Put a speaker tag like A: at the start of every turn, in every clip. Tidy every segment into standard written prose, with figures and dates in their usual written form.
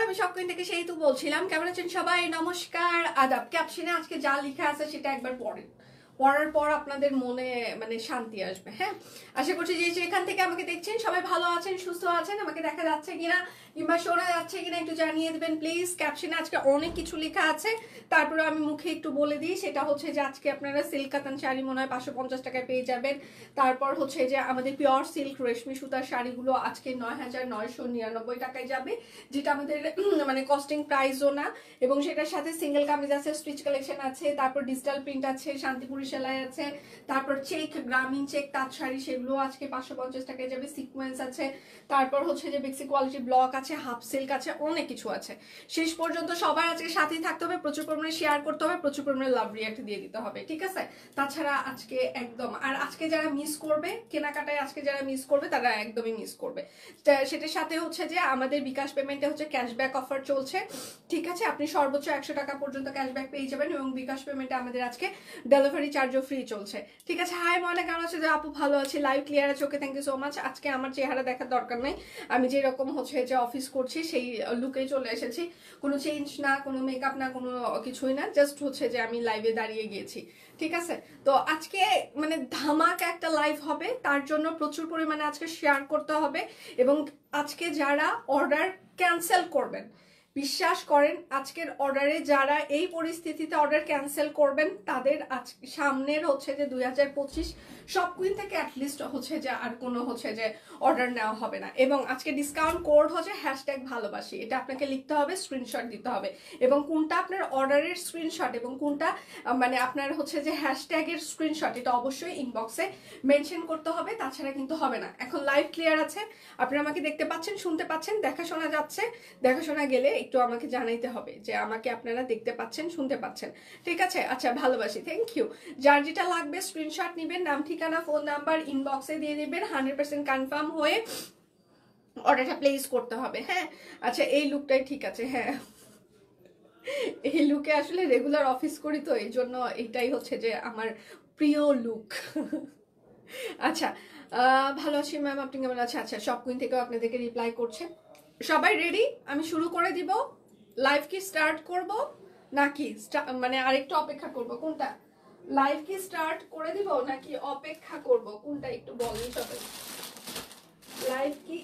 A: আমি শপিং থেকে সেই তো বলছিলাম। কেমন আছেন সবাই? নমস্কার, আদাব। ক্যাপশনে আজকে যা লেখা আছে সেটা একবার পড়েন, পড়ার পর আপনাদের মনে মানে শান্তি আসবে। হ্যাঁ, আশা করছি যে এখান থেকে আমাকে দেখছেন সবাই ভালো আছেন, সুস্থ আছেন। আমাকে দেখা যাচ্ছে কিনা কিংবা শোনা যাচ্ছে কিনা একটু জানিয়ে দেবেন প্লিজ। ক্যাপশনে আজকে অনেক কিছু লেখা আছে, তারপরে আমি মুখে একটু বলে দিই। সেটা হচ্ছে যে আজকে আপনারা সিল্ক কাতান শাড়ি মনে হয় 550 টাকায় পেয়ে যাবেন। তারপর হচ্ছে যে আমাদের পিওর সিল্ক রেশমি সুতার শাড়িগুলো আজকে 9999 টাকায় যাবে, যেটা আমাদের মানে কস্টিং প্রাইসও না। এবং সেটার সাথে সিঙ্গেল কামিজ আছে, স্টিচ কালেকশন আছে, তারপর ডিজিটাল প্রিন্ট আছে, শান্তিপুরি সেলাই আছে, তারপর চেক গ্রামীণ চেক তাঁত শাড়ি সেগুলো আজকে 550 টাকায় যাবে। সিকোয়েন্স আছে, তারপর হচ্ছে যে বেক্সি কোয়ালিটি ব্লক আছে, হাফ সিল্ক আছে, অনেক কিছু আছে। শেষ পর্যন্ত সবার আজকে সাথেই থাকতে হবে, প্রচুর পরিমাণে শেয়ার করতে হবে, প্রচুর পরিমাণে লাভ রিয়াক্ট দিয়ে দিতে হবে, ঠিক আছে? তাছাড়া আজকে একদম, আর আজকে যারা মিস করবে কেনাকাটায়, আজকে যারা মিস করবে তারা একদমই মিস করবে। সেটার সাথে হচ্ছে যে আমাদের বিকাশ পেমেন্টে হচ্ছে ক্যাশব্যাক অফার চলছে, ঠিক আছে? আপনি সর্বোচ্চ 100 টাকা পর্যন্ত ক্যাশব্যাক পেয়ে যাবেন এবং বিকাশ পেমেন্টে আমাদের আজকে ডেলিভারি চার্জও ফ্রি চলছে, ঠিক আছে? হাই মনে কেমন আছে? যে আপু ভালো আছি, লাইভ ক্লিয়ার আছে, okay thank you so much. আজকে আমার চেহারা দেখার দরকার নেই, আমি যেরকম হচ্ছে যে অফিস করছি সেই লুকেই চলে এসেছি। কোনো চেঞ্জ না, কোনো মেকআপ না, কোনো কিছুই না, জাস্ট হচ্ছে যে আমি লাইভে দাঁড়িয়ে গিয়েছি, ঠিক আছে? তো আজকে মানে ধামাকা একটা লাইভ হবে, তার জন্য প্রচুর পরিমাণে আজকে শেয়ার করতে হবে। এবং আজকে যারা অর্ডার ক্যান্সেল করবেন, বিশ্বাস করেন আজকের অর্ডারে যারা এই পরিস্থিতিতে অর্ডার ক্যান্সেল করবেন তাদের সামনের হচ্ছে যে 2025 সব কুইন থেকে অ্যাটলিস্ট হচ্ছে যে আর কোনো হচ্ছে যে অর্ডার নেওয়া হবে না। এবং আজকে ডিসকাউন্ট কোড হচ্ছে #ভালোবাসি, এটা আপনাকে লিখতে হবে, স্ক্রিনশট দিতে হবে। এবং কোনটা আপনার অর্ডারের স্ক্রিনশট এবং কোনটা মানে আপনার হচ্ছে যে হ্যাশট্যাগের স্ক্রিনশট, এটা অবশ্যই ইনবক্সে মেনশন করতে হবে, তাছাড়া কিন্তু হবে না। এখন লাইভ ক্লিয়ার আছে, আপনারা আমাকে দেখতে পাচ্ছেন, শুনতে পাচ্ছেন, দেখাশোনা যাচ্ছে। দেখাশোনা গেলে একটু আমাকে জানাইতে হবে যে আমাকে আপনারা দেখতে পাচ্ছেন, শুনতে পাচ্ছেন, ঠিক আছে? আচ্ছা, ভালোবাসি, থ্যাংক ইউ। যার যেটা লাগবে স্ক্রিনশট নেবেন, নাম ঠিকানা ফোন নাম্বার ইনবক্সে দিয়ে দিবেন, 100% কনফার্ম হয়ে অর্ডারটা প্লেস করতে হবে। হ্যাঁ, আচ্ছা, এই লুকটাই ঠিক আছে। হ্যাঁ, এই লুকে আসলে রেগুলার অফিস করি তো এই জন্য এইটাই হচ্ছে যে আমার প্রিয় লুক। আচ্ছা, ভালো আছি ম্যাম, আপনি কেমন আছেন? আচ্ছা, সব কুইন থেকেও আপনাদেরকে রিপ্লাই করছে। সবাই রেডি? আমি শুরু করে দিব। লাইভ কি স্টার্ট করব নাকি মানে আরেকটু অপেক্ষা করব? কোনটা, লাইভ কি স্টার্ট করে দিব নাকি অপেক্ষা করব? কোনটা একটু বলেন সবাই। লাইভ কি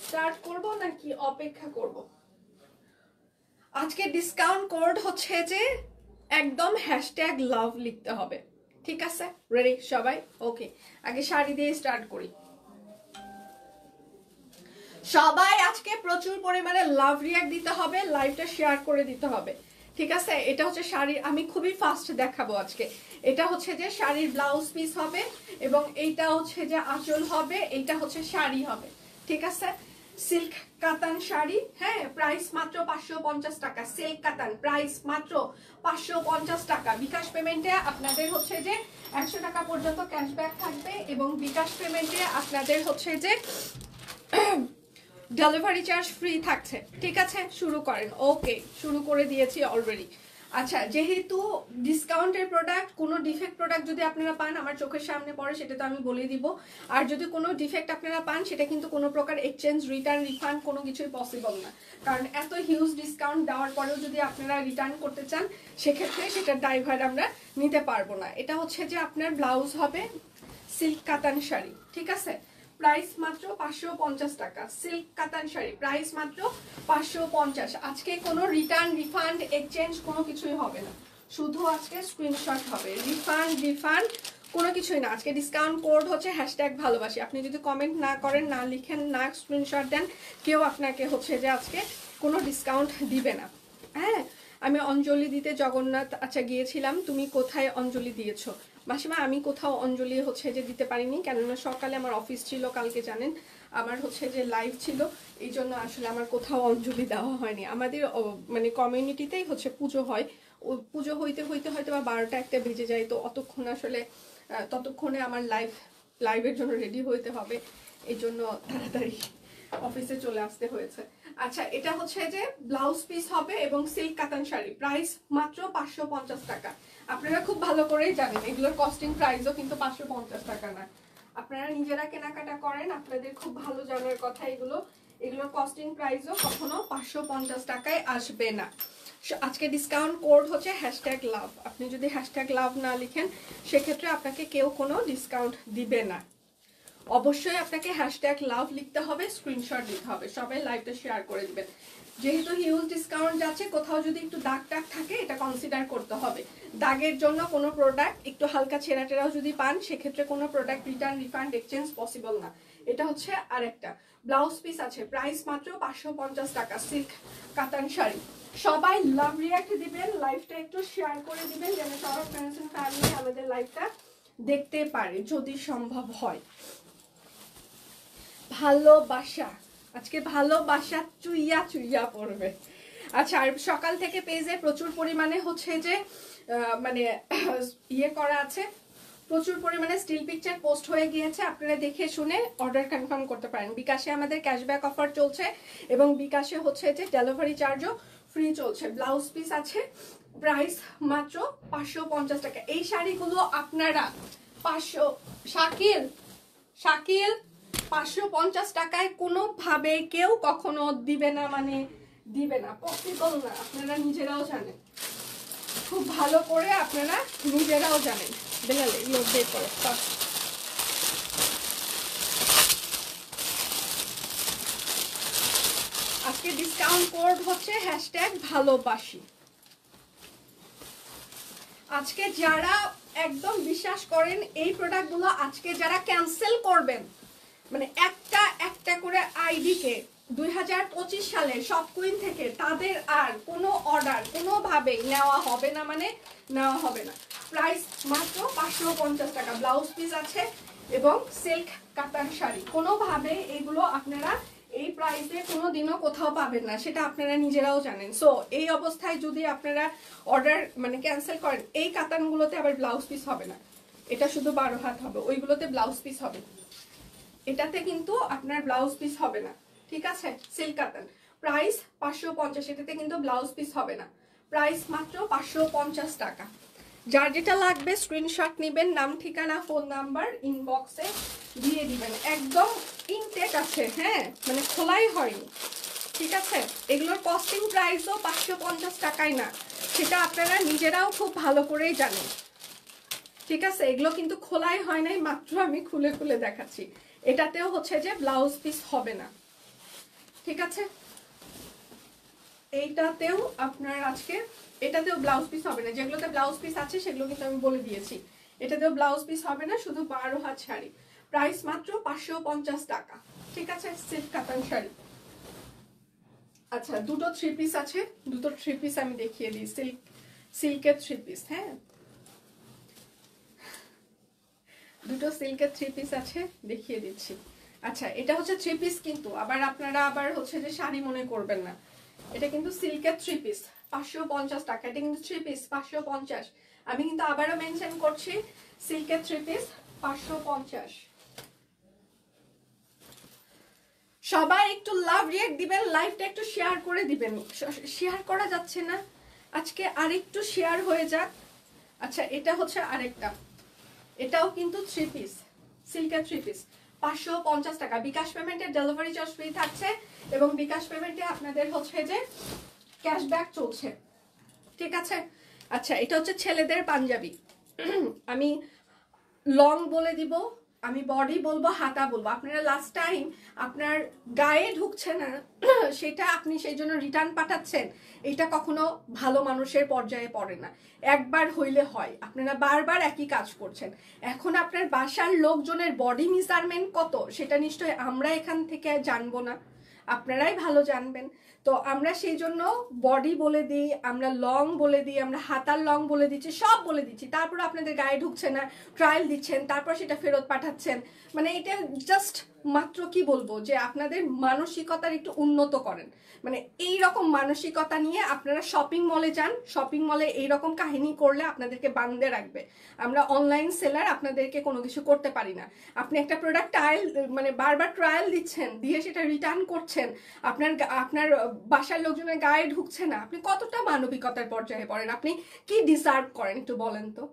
A: স্টার্ট করব নাকি অপেক্ষা করব? আজকে ডিসকাউন্ট কোড হচ্ছে যে একদম #লাভ লিখতে হবে, ঠিক আছে? রেডি সবাই? ওকে, আগে শাড়ি দিয়ে স্টার্ট করি। সবাই আজকে প্রচুর পরিমাণে লাভ রিয়াক্ট দিতে হবে, লাইভটা শেয়ার করে দিতে হবে, ঠিক আছে? এটা হচ্ছে শাড়ির, আমি খুবই ফাস্ট দেখাবো আজকে। এটা হচ্ছে যে শাড়ির ব্লাউজ পিস হবে এবং এইটা হচ্ছে যে আঁচল হবে, এইটা হচ্ছে শাড়ি হবে, ঠিক আছে? সিল্ক কাতান শাড়ি, হ্যাঁ, প্রাইস মাত্র 550 টাকা। সিল্ক কাতান প্রাইস মাত্র 550 টাকা। বিকাশ পেমেন্টে আপনাদের হচ্ছে যে 100 টাকা পর্যন্ত ক্যাশব্যাক থাকবে এবং বিকাশ পেমেন্টে আপনাদের হচ্ছে যে ডেলিভারি চার্জ ফ্রি থাকছে, ঠিক আছে? শুরু করেন। ওকে, শুরু করে দিয়েছি অলরেডি। আচ্ছা, যেহেতু ডিসকাউন্টের প্রোডাক্ট, কোনো ডিফেক্ট প্রোডাক্ট যদি আপনারা পান আমার চোখের সামনে পড়ে সেটা তো আমি বলে দিব। আর যদি কোনো ডিফেক্ট আপনারা পান সেটা কিন্তু কোনো প্রকার এক্সচেঞ্জ, রিটার্ন, রিফান্ড কোনো কিছুই পসিবল না। কারণ এত হিউজ ডিসকাউন্ট দেওয়ার পরেও যদি আপনারা রিটার্ন করতে চান সেক্ষেত্রে সেটার ড্রাইভার আমরা নিতে পারবো না। এটা হচ্ছে যে আপনার ব্লাউজ হবে সিল্ক কাতান শাড়ি, ঠিক আছে? প্রাইস মাত্র 550 টাকা। সিল্ক কাতান শাড়ি প্রাইস মাত্র 550। আজকে কোনো রিটার্ন, রিফান্ড, এক্সচেঞ্জ কোনো কিছুই হবে না, শুধু আজকে স্ক্রিনশট হবে। রিফান্ড কোনো কিছুই না। আজকে ডিসকাউন্ট কোড হচ্ছে #ভালোবাসি। আপনি যদি কমেন্ট না করেন, না লিখেন, না স্ক্রিনশট দেন, কেউ আপনাকে হচ্ছে যে আজকে কোনো ডিসকাউন্ট দিবে না। হ্যাঁ, আমি অঞ্জলি দিতে জগন্নাথ আচ্ছা গিয়েছিলাম। তুমি কোথায় অঞ্জলি দিয়েছো? মাসিমা, আমি কোথাও অঞ্জলি হচ্ছে যে দিতে পারিনি, কেননা সকালে আমার অফিস ছিল, কালকে জানেন আমার হচ্ছে যে লাইভ ছিল, এই জন্য আসলে আমার কোথাও অঞ্জলি দেওয়া হয়নি। আমাদের মানে কমিউনিটিতেই হচ্ছে পুজো হয়, ওই পুজো হইতে হইতে হয়তো বা 12টা-1টা বেজে যায়, তো অতক্ষণ আসলে ততক্ষণে আমার লাইভের জন্য রেডি হইতে হবে, এই জন্য তাড়াতাড়ি অফিসে চলে আসতে হয়েছে। আচ্ছা, এটা হচ্ছে যে ব্লাউজ পিস হবে এবং সিল্ক কাতান শাড়ি প্রাইস মাত্র 550 টাকা। আপনারা খুব ভালো করেই জানেন এগুলোর কস্টিং প্রাইসও কিন্তু 550 টাকা না। আপনারা নিজেরা কেনাকাটা করেন, আপনাদের খুব ভালো জানার কথা এগুলো। এগুলোর কস্টিং প্রাইসও কখনো 550 টাকায় আসবে না। আজকে ডিসকাউন্ট কোড হচ্ছে #লাভ। আপনি যদি #লাভ না লিখেন সেক্ষেত্রে আপনাকে কেউ কোনো ডিসকাউন্ট দিবে না। অবশ্যই আপনাকে #লাভ লিখতে হবে, স্ক্রিনশট দিতে হবে, সবাই লাইভটা শেয়ার করে দিবেন। যেহেতু হিউজ ডিসকাউন্ট যাচ্ছে, কোথাও যদি একটু দাগ টাগ থাকে এটা কনসিডার করতে হবে। দাগের জন্য কোনো প্রোডাক্ট একটু হালকা ছেঁড়া টেরাও যদি পান সেক্ষেত্রে কোনো product return refund exchange possible না। এটা হচ্ছে আরেকটা ব্লাউজ পিস আছে, প্রাইস মাত্র 550 টাকা, সিল্ক কাতান শাড়ি। সবাই লাভ রিয়াক্ট দিবেন, লাইভটা একটু শেয়ার করে দিবেন যেন সবার ফ্রেন্ডস এন্ড ফ্যামিলি আমাদের লাইভটা দেখতে পারে যদি সম্ভব হয়। ভালোবাসা, আজকে ভালোবাসা চুইয়া চুইয়া পড়বে। আচ্ছা, আর সকাল থেকে পেজে প্রচুর পরিমাণে হচ্ছে যে মানে ইয়ে করা আছে, প্রচুর পরিমাণে স্টিল পিকচার পোস্ট হয়ে গিয়েছে, আপনারা দেখে শুনে অর্ডার কনফার্ম করতে পারেন। বিকাশে আমাদের ক্যাশব্যাক অফার চলছে এবং বিকাশে হচ্ছে যে ডেলিভারি চার্জও ফ্রি চলছে। ব্লাউজ পিস আছে, প্রাইস মাত্র 550 টাকা। এই শাড়িগুলো আপনারা 500 শাকিল 550 টাকায় কোনোভাবে কেউ কখনো দিবে না, মানে দিবে না, পসিবল না। আপনারা নিজেরাও জানেন, খুব ভালো করে আপনারা নিজেরাও জানেন। বেলালে ইয়ে বের করে আজকে ডিসকাউন্ট কোড হচ্ছে #ভালোবাসি। আজকে যারা একদম বিশ্বাস করেন এই প্রোডাক্টগুলো আজকে যারা ক্যান্সেল করবেন, মানে একটা একটা করে আইডিকে 2025 সালে শপ কুইন থেকে তাদের আর কোনো অর্ডার কোনোভাবেই নেওয়া হবে না, মানে নেওয়া হবে না। প্রাইস মাত্র 550 টাকা। ব্লাউজ পিস আছে এবং সিল্ক কাতান শাড়ি। কোনোভাবে এগুলো আপনারা এই প্রাইসে কোনোদিনও কোথাও পাবেন না, সেটা আপনারা নিজেরাও জানেন। সো এই অবস্থায় যদি আপনারা অর্ডার মানে ক্যান্সেল করেন, এই কাতানগুলোতে আবার ব্লাউজ পিস হবে না, এটা শুধু 12 হাত হবে, ওইগুলোতে ব্লাউজ পিস হবে, এটাতে কিন্তু আপনার ব্লাউজ পিস হবে না, ঠিক আছে? সিল্ক কাতান, প্রাইস 550, এটাতে কিন্তু ব্লাউজ পিস হবে না, প্রাইস মাত্র 550 টাকা। যার যেটা লাগবে স্ক্রিনশট নেবেন, নাম ঠিকানা ফোন নাম্বার ইনবক্সে দিয়ে দিবেন। একদম ইনটেক আছে, হ্যাঁ, মানে খোলাই হয়নি, ঠিক আছে? এগুলোর কস্টিং প্রাইসও 550 টাকায় না, সেটা আপনারা নিজেরাও খুব ভালো করেই জানেন, ঠিক আছে? এগুলো কিন্তু খোলাই হয় নাই, মাত্র আমি খুলে খুলে দেখাচ্ছি। এটাতেও হচ্ছে যে ব্লাউজ পিস হবে না, ঠিক আছে? এইটাতেও আপনার আজকে এটাতেও ব্লাউজ পিস হবে না, যেগুলোতে ব্লাউজ পিস আছে সেগুলো কিন্তু আমি বলে দিয়েছি। এটাতেও ব্লাউজ পিস হবে না, শুধু 12 হাত শাড়ি, প্রাইস মাত্র 550 টাকা, ঠিক আছে? সিল্ক কাতান শাড়ি। আচ্ছা, দুটো থ্রি পিস আছে, দুটো থ্রি পিস আমি দেখিয়ে দিই, সিল্কের থ্রি পিস, হ্যাঁ, দুটো সিল্কের থ্রি পিস আছে, দেখিয়ে দিচ্ছি। আচ্ছা, এটা হচ্ছে থ্রি পিস, কিন্তু আবার আপনারা আবার হচ্ছে যে শাড়ি মনে করবেন না, এটা কিন্তু সিল্কের থ্রি পিস, 550 টাকা। এটা কিন্তু থ্রি পিস 550, আমি কিন্তু আবারও মেনশন করছি, সিল্কের থ্রি পিস 550। সবাই একটু লাভ রিয়েক্ট দিবেন, লাইভটা একটু শেয়ার করে দিবেন, শেয়ার করা যাচ্ছে না আজকে, আরেকটু শেয়ার হয়ে যাক। আচ্ছা, এটা হচ্ছে আরেকটা, এটাও কিন্তু থ্রি পিস, সিল্কের থ্রি পিস, 550 টাকা। বিকাশ পেমেন্টের ডেলিভারি চার্জ ফ্রি থাকছে এবং বিকাশ পেমেন্টে আপনাদের হচ্ছে যে ক্যাশব্যাক চলছে, ঠিক আছে? আচ্ছা, এটা হচ্ছে ছেলেদের পাঞ্জাবি, আমি লং বলে দিব, আমি বডি বলবো, হাতা বলবো, আপনারা লাস্ট টাইম আপনার গায়ে ঢুকছে না সেটা আপনি সেই জন্য রিটার্ন পাঠাচ্ছেন, এটা কখনো ভালো মানুষের পর্যায়ে পড়ে না। একবার হইলে হয়, আপনারা বারবার একই কাজ করছেন। এখন আপনার বাসার লোকজনের বডি মেজারমেন্ট কত সেটা নিশ্চয়ই আমরা এখান থেকে জানবো না, আপনারাই ভালো জানবেন। তো আমরা সেই জন্য বডি বলে দিই, আমরা লং বলে দিই, আমরা হাতার লং বলে দিচ্ছি, সব বলে দিচ্ছি, তারপর আপনাদের গায়ে ঢুকছে না, ট্রায়াল দিচ্ছেন, তারপর সেটা ফেরত পাঠাচ্ছেন। মানে এটা জাস্ট মাত্র কি বলবো, যে আপনাদের মানসিকতার একটু উন্নত করেন, মানে এই রকম মানসিকতা নিয়ে আপনারা শপিং মলে যান, শপিং মলে এইরকম কাহিনী করলে আপনাদেরকে বান্ধে রাখবে। আমরা অনলাইন সেলার, আপনাদেরকে কোনো কিছু করতে পারি না। আপনি একটা প্রোডাক্ট ট্রায়াল মানে বারবার ট্রায়াল দিচ্ছেন, দিয়ে সেটা রিটার্ন করছেন, আপনার বাসার লোকজনের গায়ে ঢুকছে না, আপনি কতটা মানবিকতার পর্যায়ে পড়েন? আপনি কি ডিজার্ভ করেন একটু বলেন তো?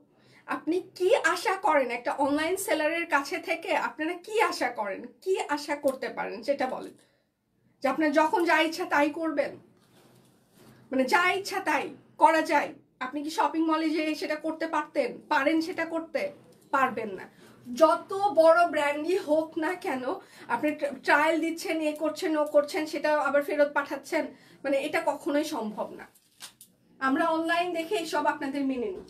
A: আপনি কি আশা করেন একটা অনলাইন সেলারের কাছে থেকে? আপনারা কি আশা করেন, কি আশা করতে পারেন সেটা বলেন। যে আপনার যখন যা ইচ্ছা তাই করবেন, মানে যা ইচ্ছা তাই করা যায়। আপনি কি শপিং মলে যে সেটা করতে পারেন সেটা করতে পারবেন না। যত বড় ব্র্যান্ডই হোক না কেন, আপনি ট্রায়াল দিচ্ছেন, এ করছেন ও করছেন, সেটা আবার ফেরত পাঠাচ্ছেন, মানে এটা কখনোই সম্ভব না। আমরা অনলাইন দেখে সব আপনাদের মেনে নিই।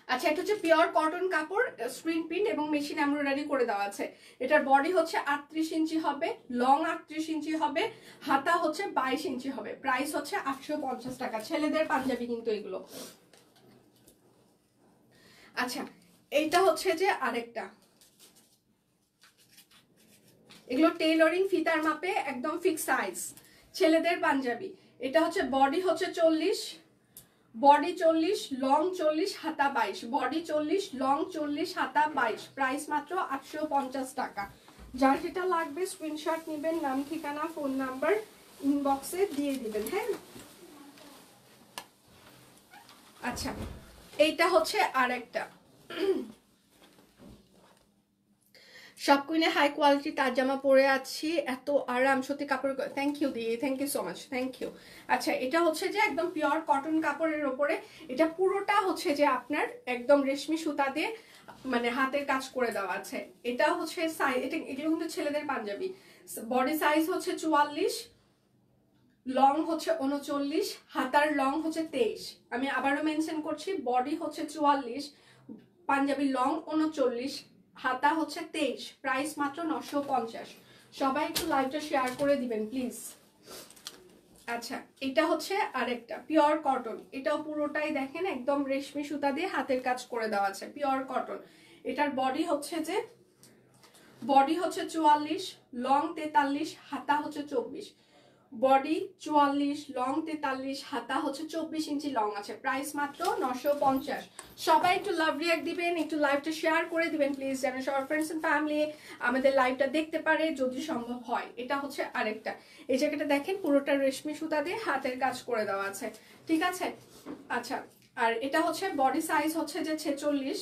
A: আচ্ছা, এটা হচ্ছে পিওর কটন কাপড়, স্ক্রিন প্রিন্ট এবং মেশিন এমব্রয়ডারি করে দেওয়া আছে। এটার বডি হচ্ছে 38 ইঞ্চি হবে, লং 38 ইঞ্চি হবে, হাতা হচ্ছে 22 ইঞ্চি হবে। প্রাইস হচ্ছে 850 টাকা। ছেলেদের পাঞ্জাবি কিন্তু এগুলো। আচ্ছা, এইটা হচ্ছে যে আরেকটা, এগুলো টেইলরিং ফিতার মাপে একদম ফিক্স সাইজ ছেলেদের পাঞ্জাবি। এটা হচ্ছে বডি হচ্ছে 40, বডি 40, লং 40, হাতা 22। বডি 40, লং 40, হাতা 22। প্রাইস মাত্র 850 টাকা। যার যেটা লাগবে স্ক্রিনশট নেবেন, নাম ঠিকানা ফোন নাম্বার ইনবক্সে দিয়ে দিবেন। হ্যাঁ, আচ্ছা, এইটা হচ্ছে আরেকটা। সব কুইনে হাই কোয়ালিটি তার জামা পরে আছি, এত আরাম, সত্যি কাপড়। থ্যাংক ইউ দি, thank you so much, thank you. আচ্ছা, এটা হচ্ছে যে একদম পিওর কটন কাপড়ের ওপরে, এটা পুরোটা হচ্ছে যে আপনার একদম রেশমি সুতা দিয়ে মানে হাতের কাজ করে দেওয়া আছে। এটা হচ্ছে সাইজ, এটা এগুলো কিন্তু ছেলেদের পাঞ্জাবি। বডি সাইজ হচ্ছে 44, লং হচ্ছে 39, হাতার লং হচ্ছে 23। আমি আবারও মেনশন করছি, বডি হচ্ছে 44, পাঞ্জাবি লং 39, হাতা হচ্ছে 23। প্রাইস মাত্র 950। সবাই একটু লাইভটা শেয়ার করে দিবেন প্লিজ। আচ্ছা, এটা হচ্ছে আরেকটা পিওর কটন, এটাও পুরোটাই দেখেন একদম রেশমি সুতা দিয়ে হাতের কাজ করে দেওয়া আছে, পিওর কটন। এটার বডি হচ্ছে 44, লং 43, হাতা হচ্ছে 24। বডি 44, লং 43, হাতা হচ্ছে 24 ইঞ্চি লং আছে। প্রাইস মাত্র 950। সবাই একটু লাভ রিয়াক্ট দিবেন, একটু লাইভটা শেয়ার করে দিবেন প্লিজ, যেন সবার ফ্রেন্ডস এন্ড ফ্যামিলি আমাদের লাইভটা দেখতে পারে যদি সম্ভব হয়। এটা হচ্ছে আরেকটা, এই জায়গাটা দেখেন পুরোটা রেশমি সুতা দিয়ে হাতের কাজ করে দেওয়া আছে, ঠিক আছে। আচ্ছা, আর এটা হচ্ছে বডি সাইজ হচ্ছে যে 46,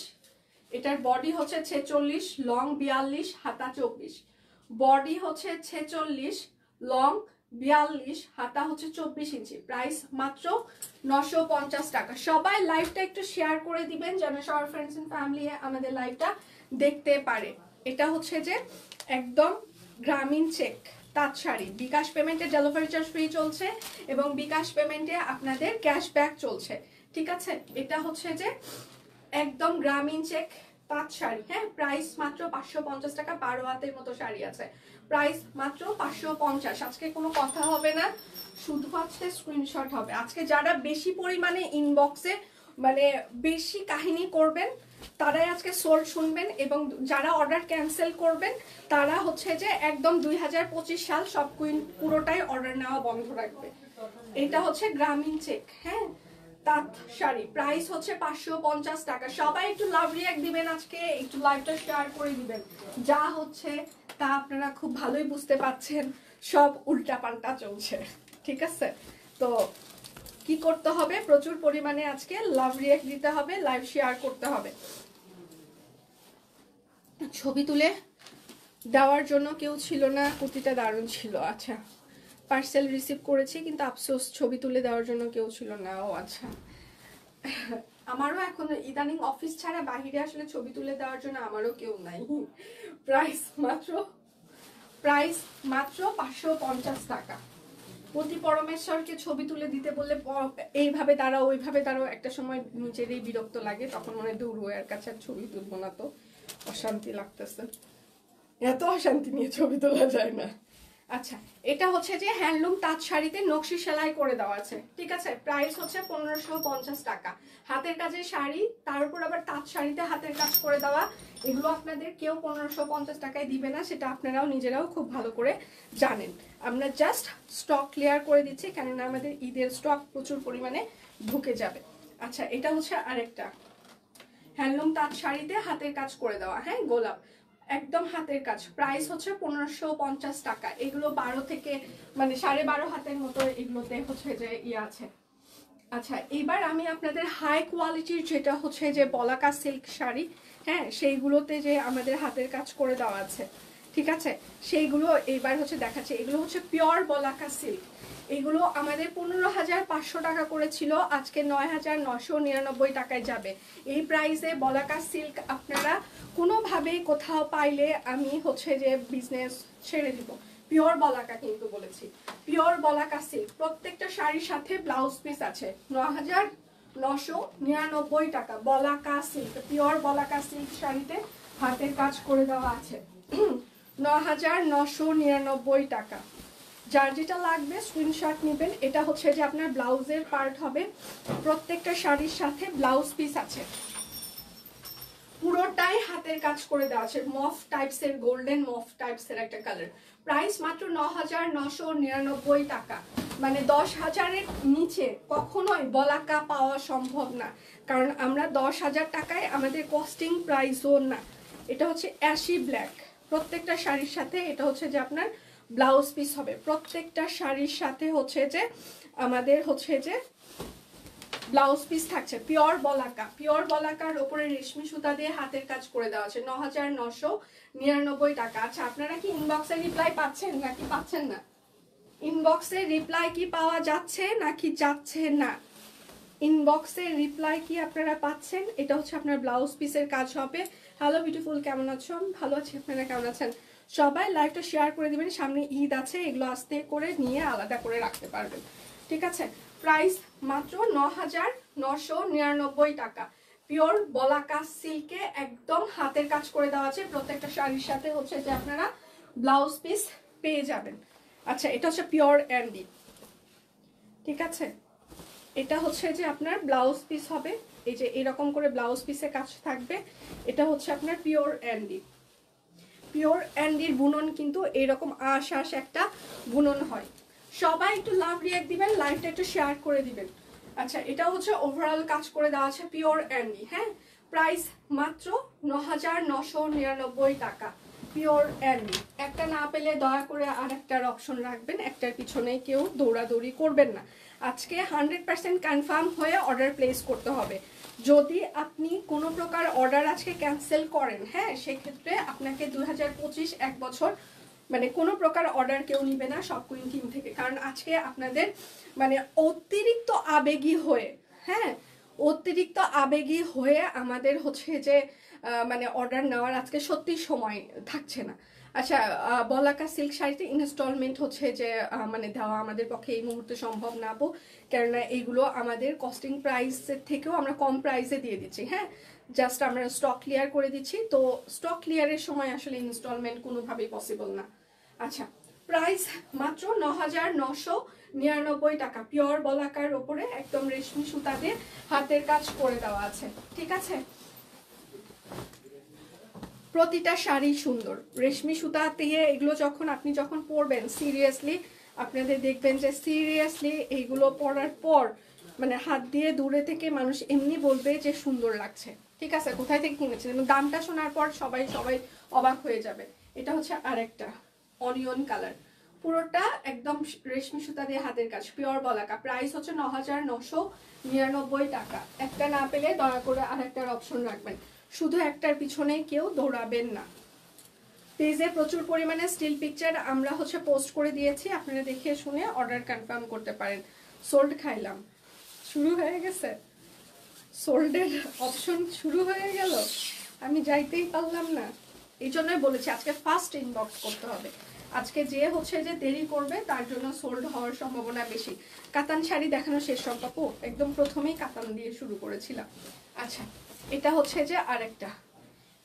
A: এটার বডি হচ্ছে 46, লং 42, হাতা 24। বডি হচ্ছে 46, লং 42, হাতা হচ্ছে 24 ইঞ্চি। প্রাইস মাত্র 950 টাকা। সবাই লাইভটা একটু শেয়ার করে দিবেন যেন সবার ফ্রেন্ডস এন্ড ফ্যামিলি আমাদের লাইভটা দেখতে পারে। এটা হচ্ছে যে একদম গ্রামীণ চেক তাঁত শাড়ি, বিকাশ পেমেন্টে ডেলিভারি চার্জ ফ্রি চলছে এবং বিকাশ পেমেন্টে আপনাদের ক্যাশব্যাক চলছে, ঠিক আছে। এটা হচ্ছে যে একদম গ্রামীণ চেক তাঁত শাড়ি। হ্যাঁ, প্রাইস মাত্র 550 টাকা। 12 হাতের মতো শাড়ি আছে, প্রাইস মাত্র 550। আজকে কোনো কথা হবে না, শুধু হচ্ছে স্ক্রিনশট হবে। আজকে যারা বেশি পরিমাণে ইনবক্সে মানে বেশি কাহিনী করবেন তারাই আজকে সোল শুনবেন, এবং যারা অর্ডার ক্যান্সেল করবেন তারা হচ্ছে যে একদম 2025 সাল সব কুইন পুরোটাই অর্ডার নেওয়া বন্ধ রাখবে। এটা হচ্ছে গ্রামীণ চেক, হ্যাঁ, তাঁত শাড়ি। প্রাইস হচ্ছে 550 টাকা। সবাই একটু লাভ রিয়াক্ট দিবেন, আজকে একটু লাইভটা শেয়ার করে দিবেন। যা হচ্ছে তা আপনারা খুব ভালোই বুঝতে পারছেন, সব উল্টাপাল্টা চলছে, ঠিক আছে। তো কি করতে হবে, প্রচুর পরিমাণে আজকে লাভ রিয়াক্ট দিতে হবে, লাইভ শেয়ার করতে হবে। ছবি তুলে দেওয়ার জন্য কেউ ছিল না, কুর্তিটা দারুণ ছিল। আচ্ছা, পার্সেল রিসিভ করেছি কিন্তু আফসোস ছবি তুলে দেওয়ার জন্য কেউ ছিল না। ও আচ্ছা, আমারও এখন ইদানিং অফিস ছাড়া বাহিরে আসলে ছবি তুলে দেওয়ার জন্য আমারও কেউ নাই। প্রাইস মাত্র 550 টাকা। পতি পরমেশ্বরকে ছবি তুলে দিতে বললে এইভাবে দাঁড়াও ওইভাবে দাঁড়াও, একটা সময় নিজেরই বিরক্ত লাগে, তখন মনে দূর ওর কাছে আর ছবি তুলবো না, তো অশান্তি লাগতেছে, এত অশান্তি নিয়ে ছবি তোলা যায় না। আচ্ছা, এটা হচ্ছে যে হ্যান্ডলুম তাঁত শাড়িতে নকশি সেলাই করে দেওয়া আছে, ঠিক আছে। প্রাইস হচ্ছে 1550 টাকা। হাতের কাজের শাড়ি, তার উপর আবার তাঁত শাড়িতে হাতের কাজ করে দেওয়া, এগুলো আপনাদের কেউ 1550 টাকায় দিবে না, সেটা আপনারাও নিজেরাও খুব ভালো করে জানেন। আমরা জাস্ট স্টক ক্লিয়ার করে দিচ্ছি, কেননা আমাদের ঈদের স্টক প্রচুর পরিমাণে ঢুকে যাবে। আচ্ছা, এটা হচ্ছে আরেকটা হ্যান্ডলুম তাঁত শাড়িতে হাতের কাজ করে দেওয়া, হ্যাঁ, গোলাপ একদম হাতের কাজ। প্রাইস হচ্ছে 1550 টাকা। এগুলো 12 থেকে মানে 12.5 হাতের মতো এগুলোতে হচ্ছে যে ইয়ে আছে। আচ্ছা, এবার আমি আপনাদের হাই কোয়ালিটির যেটা হচ্ছে যে বলাকা সিল্ক শাড়ি, হ্যাঁ, সেইগুলোতে যে আমাদের হাতের কাজ করে দেওয়া আছে, ঠিক আছে, সেইগুলো এইবার হচ্ছে দেখাচ্ছে। এগুলো হচ্ছে পিওর বলাকা সিল্ক, এগুলো আমাদের 15,500 টাকা করেছিল, আজকে 9,999 টাকায় যাবে। এই প্রাইসে বলাকা সিল্ক আপনারা কোনোভাবেই কোথাও পাইলে আমি হচ্ছে যে বিজনেস ছেড়ে দিব। পিওর বলাকা কিন্তু বলেছি, পিওর বলাকা সিল্ক, প্রত্যেকটা শাড়ির সাথে ব্লাউজ পিস আছে। 9,999 টাকা বলাকা সিল্ক, পিওর বলাকা সিল্ক শাড়িতে হাতের কাজ করে দেওয়া আছে। 9,999 টাকা। যার যেটা লাগবে স্ক্রিনশট নেবেন। এটা হচ্ছে যে আপনার ব্লাউজের পার্ট হবে, প্রত্যেকটা শাড়ির সাথে ব্লাউজ পিস আছে, পুরোটাই হাতের কাজ করে দেওয়া আছে। মফ টাইপসের, গোল্ডেন মফ টাইপসের একটা কালার। প্রাইস মাত্র 9,999 টাকা। মানে 10,000-এর নিচে কখনোই বলাকা পাওয়া সম্ভব না, কারণ আমরা 10,000 টাকায় আমাদের কস্টিং প্রাইসও না। এটা হচ্ছে অ্যাশি ব্ল্যাক, প্রত্যেকটা শাড়ির সাথে এটা হচ্ছে যে আপনার ব্লাউজ পিস হবে। প্রত্যেকটা শাড়ির সাথে হচ্ছে যে আমাদের হচ্ছে যে ব্লাউজ পিস থাকছে। পিওর বলাকা, পিওর বলাকার ওপরে রেশমি সুতা দিয়ে হাতের কাজ করে দেওয়া আছে। 9,999 টাকা। আচ্ছা, আপনারা কি ইনবক্সে রিপ্লাই পাচ্ছেন নাকি পাচ্ছেন না? ইনবক্সে রিপ্লাই কি পাওয়া যাচ্ছে নাকি যাচ্ছে না? ইনবক্সে রিপ্লাই কি আপনারা পাচ্ছেন? এটা হচ্ছে আপনার ব্লাউজ পিসের কাজ হবে। হ্যালো বিউটিফুল, কেমন আছো? ভালো আছি, আপনারা কেমন আছেন? সবাই লাইভটা শেয়ার করে দিবেন, সামনে ঈদ আছে, এগুলো আস্তে করে নিয়ে আলাদা করে রাখতে পারবেন। ঠিক আছে, প্রাইস মাত্র 9,999 টাকা। পিওর বলাকা সিল্কে একদম হাতের কাজ করে দেওয়া আছে। প্রত্যেকটা শাড়ির সাথে হচ্ছে যে আপনারা ব্লাউজ পিস পেয়ে যাবেন। আচ্ছা, এটা হচ্ছে পিওর অ্যান্ডি। ঠিক আছে, এটা হচ্ছে যে আপনার ব্লাউজ পিস হবে, এই যে এরকম করে ব্লাউজ পিসে কাজ থাকবে। এটা হচ্ছে আপনার পিওর অ্যান্ডি। পিওর অ্যান্ডির বুনন কিন্তু এরকম আশ একটা বুনন হয়। সবাই একটু লাভ রিয়াক্ট দিবেন, লাইভটা একটু শেয়ার করে দিবেন। আচ্ছা, এটা হচ্ছে ওভারঅল কাজ করে দেওয়া আছে পিওর অ্যান্ডি। হ্যাঁ, প্রাইস মাত্র 9,999 টাকা। Pure Andy. একটা না পেলে দয়া করে আর একটার অপশন রাখবেন, একটার পিছনে কেউ দৌড়াদৌড়ি করবেন না। আজকে 100% কনফার্ম হয়ে অর্ডার প্লেস করতে হবে। যদি আপনি কোনো প্রকার অর্ডার আজকে ক্যান্সেল করেন, হ্যাঁ, সেক্ষেত্রে আপনাকে 2025 এক বছর মানে কোনো প্রকার অর্ডার কেউ নিবে না সব কুইন টিম থেকে। কারণ আজকে আপনাদের মানে অতিরিক্ত আবেগী হয়ে, হ্যাঁ, অতিরিক্ত আবেগী হয়ে আমাদের হচ্ছে যে মানে অর্ডার নেওয়ার আজকে সত্যি সময় থাকছে না। আচ্ছা, বলাকা সিল্ক শাড়িতে ইনস্টলমেন্ট হচ্ছে যে মানে দেওয়া আমাদের পক্ষে এই মুহূর্তে সম্ভব না আপু, কেননা এইগুলো আমাদের কস্টিং প্রাইসের থেকেও আমরা কম প্রাইসে দিয়ে দিচ্ছি। হ্যাঁ, জাস্ট আমরা স্টক ক্লিয়ার করে দিচ্ছি, তো স্টক ক্লিয়ারের সময় আসলে ইনস্টলমেন্ট কোনোভাবেই পসিবল না। আচ্ছা, প্রাইস মাত্র 9,999 টাকা। পিওর বলাকার ওপরে একদম রেশমি সুতা দিয়ে হাতের কাজ করে দেওয়া আছে। ঠিক আছে, প্রতিটা শাড়ি সুন্দর রেশমি সুতা দিয়ে। এগুলো যখন আপনি যখন পরবেন সিরিয়াসলি, আপনাদের দেখবেন যে সিরিয়াসলি এইগুলো পরার পর মানে হাত দিয়ে দূরে থেকে মানুষ এমনি বলবে যে সুন্দর লাগছে। ঠিক আছে, কোথায় থেকে কিনেছেন এবং দামটা শোনার পর সবাই অবাক হয়ে যাবে। এটা হচ্ছে আরেকটা অনিয়ন কালার, পুরোটা একদম রেশমি সুতা দিয়ে হাতের কাজ, পিওর বলাকা। প্রাইস হচ্ছে 9,999 টাকা। একটা না পেলে দয়া করে আরেকটার অপশন রাখবেন, শুধু একটার পিছনে কেউ দৌড়াবেন না। পেজে প্রচুর পরিমাণে স্টিল পিকচার আমরা হচ্ছে পোস্ট করে দিয়েছি, আপনারা দেখে শুনে অর্ডার কনফার্ম করতে পারেন। সোল্ড খাইলাম শুরু হয়ে গেছে, সোল্ডের অপশন শুরু হয়ে গেল, আমি যাইতেই পারলাম না। এই জন্যই বলেছি আজকে ফার্স্ট ইনবক্স করতে হবে। আজকে যে হচ্ছে যে দেরি করবে তার জন্য সোল্ড হওয়ার সম্ভাবনা বেশি। কাতান শাড়ি দেখানো শেষ সম্পর্ক, একদম প্রথমেই কাতান দিয়ে শুরু করেছিলাম। আচ্ছা, এটা হচ্ছে যে আরেকটা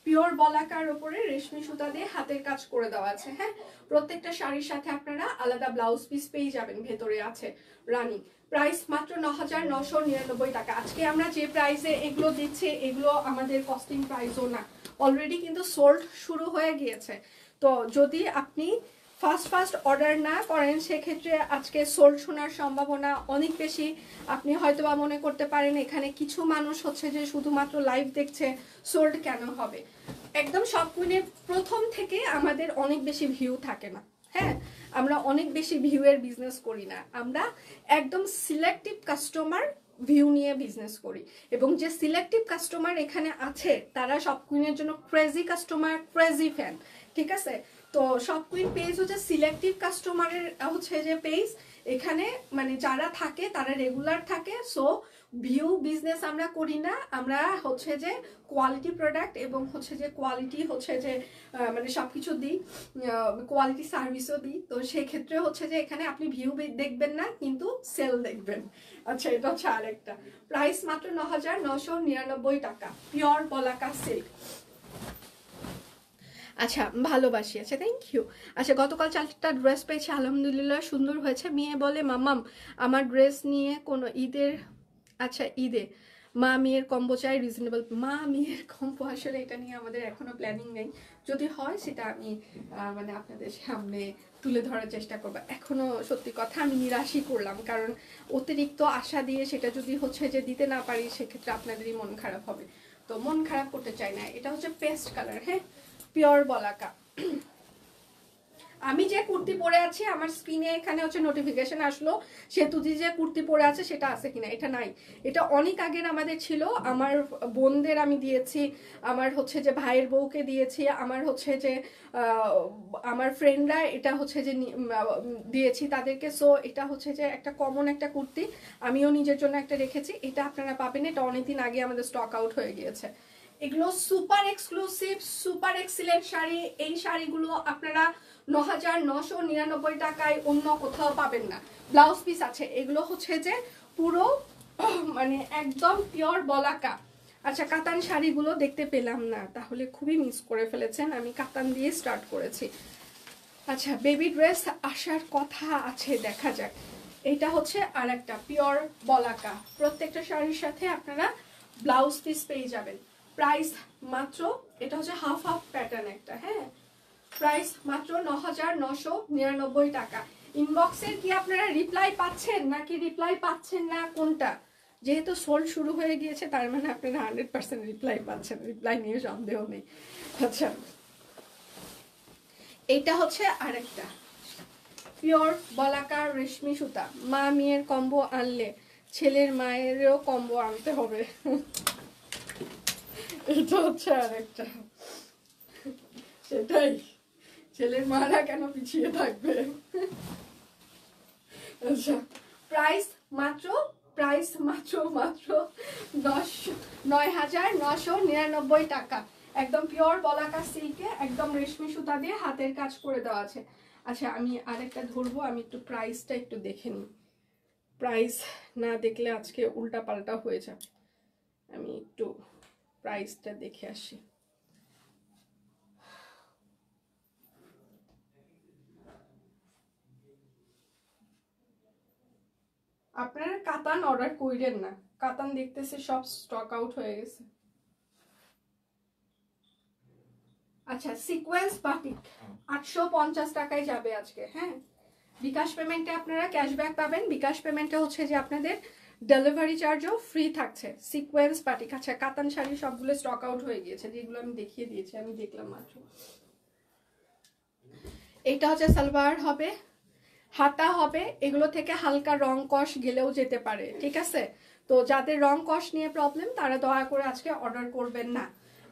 A: পিওর বলাকার উপরে রেশমি সুতা দিয়ে হাতের কাজ করে দেওয়া আছে। হ্যাঁ, প্রত্যেকটা শাড়ির সাথে আপনারা আলাদা ব্লাউজ পিস পেয়ে যাবেন, ভেতরে আছে রানী। প্রাইস মাত্র 9,999 টাকা। আজকে আমরা যে প্রাইসে এগুলো দিচ্ছি এগুলো আমাদের কস্টিং প্রাইসও না, অলরেডি কিন্তু সোল্ড শুরু হয়ে গিয়েছে। তো যদি আপনি ফার্স্ট অর্ডার না করেন সেক্ষেত্রে আজকে সোল্ড শোনার সম্ভাবনা অনেক বেশি। আপনি হয়তো বা মনে করতে পারেন এখানে কিছু মানুষ হচ্ছে যে শুধুমাত্র লাইভ দেখছে, সোল্ড কেন হবে? একদম সব কুইনের প্রথম থেকে আমাদের অনেক বেশি ভিউ থাকে না। হ্যাঁ, আমরা অনেক বেশি ভিউয়ের বিজনেস করি না, আমরা একদম সিলেক্টিভ কাস্টমার ভিউ নিয়ে বিজনেস করি। এবং যে সিলেক্টিভ কাস্টমার এখানে আছে তারা সব কুইনের জন্য ক্রেজি কাস্টমার, ক্রেজি ফ্যান। ঠিক আছে। তো শপ কুইন পেজ হচ্ছে সিলেক্টিভ কাস্টমারের হচ্ছে যে পেজ, এখানে মানে যারা থাকে তারা রেগুলার থাকে। সো ভিউ বিজনেস আমরা করি না, আমরা হচ্ছে যে কোয়ালিটি প্রোডাক্ট এবং হচ্ছে যে কোয়ালিটি হচ্ছে যে মানে সবকিছু দিই, কোয়ালিটি সার্ভিসও দিই। তো সেই ক্ষেত্রে হচ্ছে যে এখানে আপনি ভিউ দেখবেন না, কিন্তু সেল দেখবেন। আচ্ছা, এটা হচ্ছে আরেকটা। প্রাইস মাত্র ৯,৯৯৯ টাকা, পিওর বলাকা সিল্ক। আচ্ছা, ভালোবাসি। আচ্ছা, থ্যাংক ইউ। আচ্ছা, গতকাল 4টা ড্রেস পেয়েছি, আলহামদুলিল্লাহ সুন্দর হয়েছে। মেয়ে বলে মামাম আমার ড্রেস নিয়ে কোনো ঈদের, আচ্ছা ঈদে মা মেয়ের কম্বো চাই রিজনেবল। মা মেয়ের কম্বো আসলে এটা নিয়ে আমাদের এখনো প্ল্যানিং নেই, যদি হয় সেটা আমি মানে আপনাদের সামনে তুলে ধরার চেষ্টা করবো। এখনো সত্যি কথা আমি নিরাশই করলাম, কারণ অতিরিক্ত আশা দিয়ে সেটা যদি হচ্ছে যে দিতে না পারি সেক্ষেত্রে আপনাদেরই মন খারাপ হবে। তো মন খারাপ করতে চাই না। এটা হচ্ছে পেস্ট কালার, হ্যাঁ, পিওর বলাকা। আমি যে কুর্তি পরে আছি আমার স্ক্রিনে এখানে হচ্ছে নোটিফিকেশন আসলো সেতুদি যে কুর্তি পরে আছে সেটা আছে কিনা, এটা নাই। এটা অনেক আগের আমাদের ছিল, আমার বোনদের আমি দিয়েছি, আমার হচ্ছে যে ভাইয়ের বউকে দিয়েছি, আমার হচ্ছে যে আমার ফ্রেন্ডরা এটা হচ্ছে যে দিয়েছি তাদেরকে। সো এটা হচ্ছে যে একটা কমন একটা কুর্তি, আমিও নিজের জন্য একটা রেখেছি। এটা আপনারা পাবেন, এটা অনেকদিন আগে আমাদের স্টক আউট হয়ে গিয়েছে। এগুলো super exclusive super excellent sari. এই শাড়িগুলো আপনারা ৯,৯৯৯ টাকায় অন্য কোথাও পাবেন না। ব্লাউজ পিস আছে, এগুলো হচ্ছে যে পুরো মানে একদম পিওর বলাকা। আচ্ছা, কাতান শাড়িগুলো দেখতে পেলাম না, তাহলে খুবই মিস করে ফেলেছেন। আমি কাতান দিয়ে স্টার্ট করেছি। আচ্ছা, বেবি ড্রেস আসার কথা আছে, দেখা যাক। এটা হচ্ছে আর একটা পিওর বলাকা, প্রত্যেকটা শাড়ির সাথে আপনারা ব্লাউজ পিস পেয়ে যাবেন। প্রাইস মাত্র, এটা হচ্ছে হাফ হাফ প্যাটার্ন একটা, হ্যাঁ, প্রাইস মাত্র ৯,৯৯৯ টাকা। ইনবক্সের কি আপনারা রিপ্লাই পাচ্ছেন নাকি রিপ্লাই পাচ্ছেন না, কোনটা? যেহেতু সোল্ড শুরু হয়ে গিয়েছে তার মানে আপনারা 100% রিপ্লাই পাচ্ছেন, রিপ্লাই নিয়ে সন্দেহ নেই। আচ্ছা, এইটা হচ্ছে আরেকটা পিওর বলাকার রেশমি সুতা। মা মেয়ের কম্বো আনলে ছেলের মায়েরও কম্বো আনতে হবে। এটা হচ্ছে আরেকটা, সেটাই, ছেলের মারা কেন পিছিয়ে থাকবে। আচ্ছা, প্রাইস মাত্র মাত্র ৯,৯৯৯ টাকা, একদম পিওর বলাকা সিল্কে, একদম রেশমি সুতা দিয়ে হাতের কাজ করে দেওয়া আছে। আচ্ছা, আমি আরেকটা ধরবো, আমি একটু প্রাইসটা একটু দেখে নিই, প্রাইস না দেখলে আজকে উল্টা পাল্টা হয়ে যাবে। আমি একটু প্রাইসটা দেখে আসি। আপনারা কাতান অর্ডার কইরেন না, কাতান দেখতেছে সব স্টক আউট হয়ে গেছে। আচ্ছা, সিকোয়েন্স বাটিক 850 টাকায় যাবে আজকে, হ্যাঁ। বিকাশ পেমেন্টে আপনারা ক্যাশব্যাক পাবেন, বিকাশ পেমেন্টে হচ্ছে যে আপনাদের ডেলিভারি চার্জও ফ্রি থাকছে। Sequence batik. আচ্ছা, কাতান শাড়ি সবগুলো স্টক আউট হয়ে গিয়েছে, যেগুলো আমি দেখিয়ে দিয়েছি, আমি দেখলাম মাত্র। এটা হচ্ছে সালোয়ার হবে, হাতা হবে, এগুলো থেকে হালকা রং কষ গেলেও যেতে পারে, ঠিক আছে। তো যাদের রং কষ নিয়ে প্রবলেম তারা দয়া করে আজকে অর্ডার করবেন না।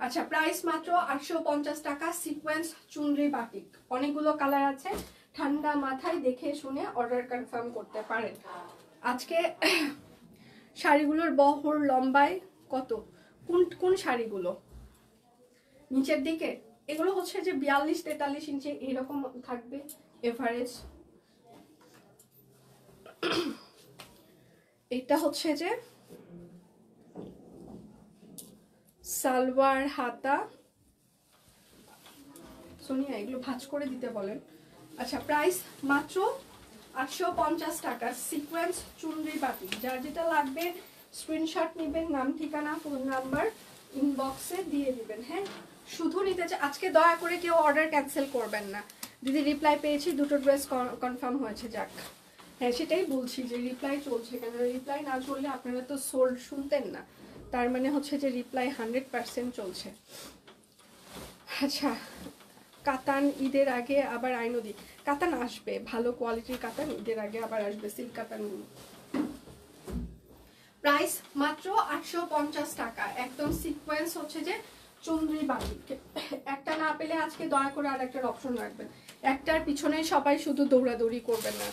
A: আচ্ছা, প্রাইস মাত্র 850 টাকা, সিকোয়েন্স চুনরি বাটিক। অনেকগুলো কালার আছে, ঠান্ডা মাথায় দেখে শুনে অর্ডার কনফার্ম করতে পারেন। আজকে শাড়িগুলোর বহর লম্বায় কত, কোন শাড়িগুলো নিচের দিকে, এগুলো হচ্ছে যে 42-43 ইঞ্চি এরকম থাকবে এভারেজ। এটা হচ্ছে যে সালোয়ার, হাতা। সোনিয়া, এগুলো ভাঁজ করে দিতে বলেন। আচ্ছা, প্রাইস মাত্র 850 টাকা, সিকোয়েন্স চুনরি বাটি। যার যেটা লাগবে স্ক্রিনশট নেবেন, নাম ঠিকানা ফোন নাম্বার ইনবক্সে দিয়ে দিবেন, হ্যাঁ। শুধু নিতে চাই আজকে, দয়া করে কেউ অর্ডার ক্যান্সেল করবেন না। দিদি রিপ্লাই পেয়েছি, দুটো ড্রেস কনফার্ম হয়েছে, যাক। হ্যাঁ, সেটাই বলছি যে রিপ্লাই চলছে কেন, রিপ্লাই না চললে আপনারা তো সোল্ড শুনতেন না, তার মানে হচ্ছে যে রিপ্লাই 100% চলছে। আচ্ছা, কাতান ঈদের আগে আবার আইনদি কাতান আসবে, ভালো কোয়ালিটির কাতান ঈদের আগে আবার আসবে, সিল্ক কাতান। প্রাইস মাত্র 850 টাকা, একদম সিকোয়েন্স হচ্ছে যে চুনরি বাটিক। একটা না পেলে আজকে দয়া করে আর একটার অপশন রাখবেন, একটার পিছনে সবাই শুধু দৌড়াদৌড়ি করবেন না।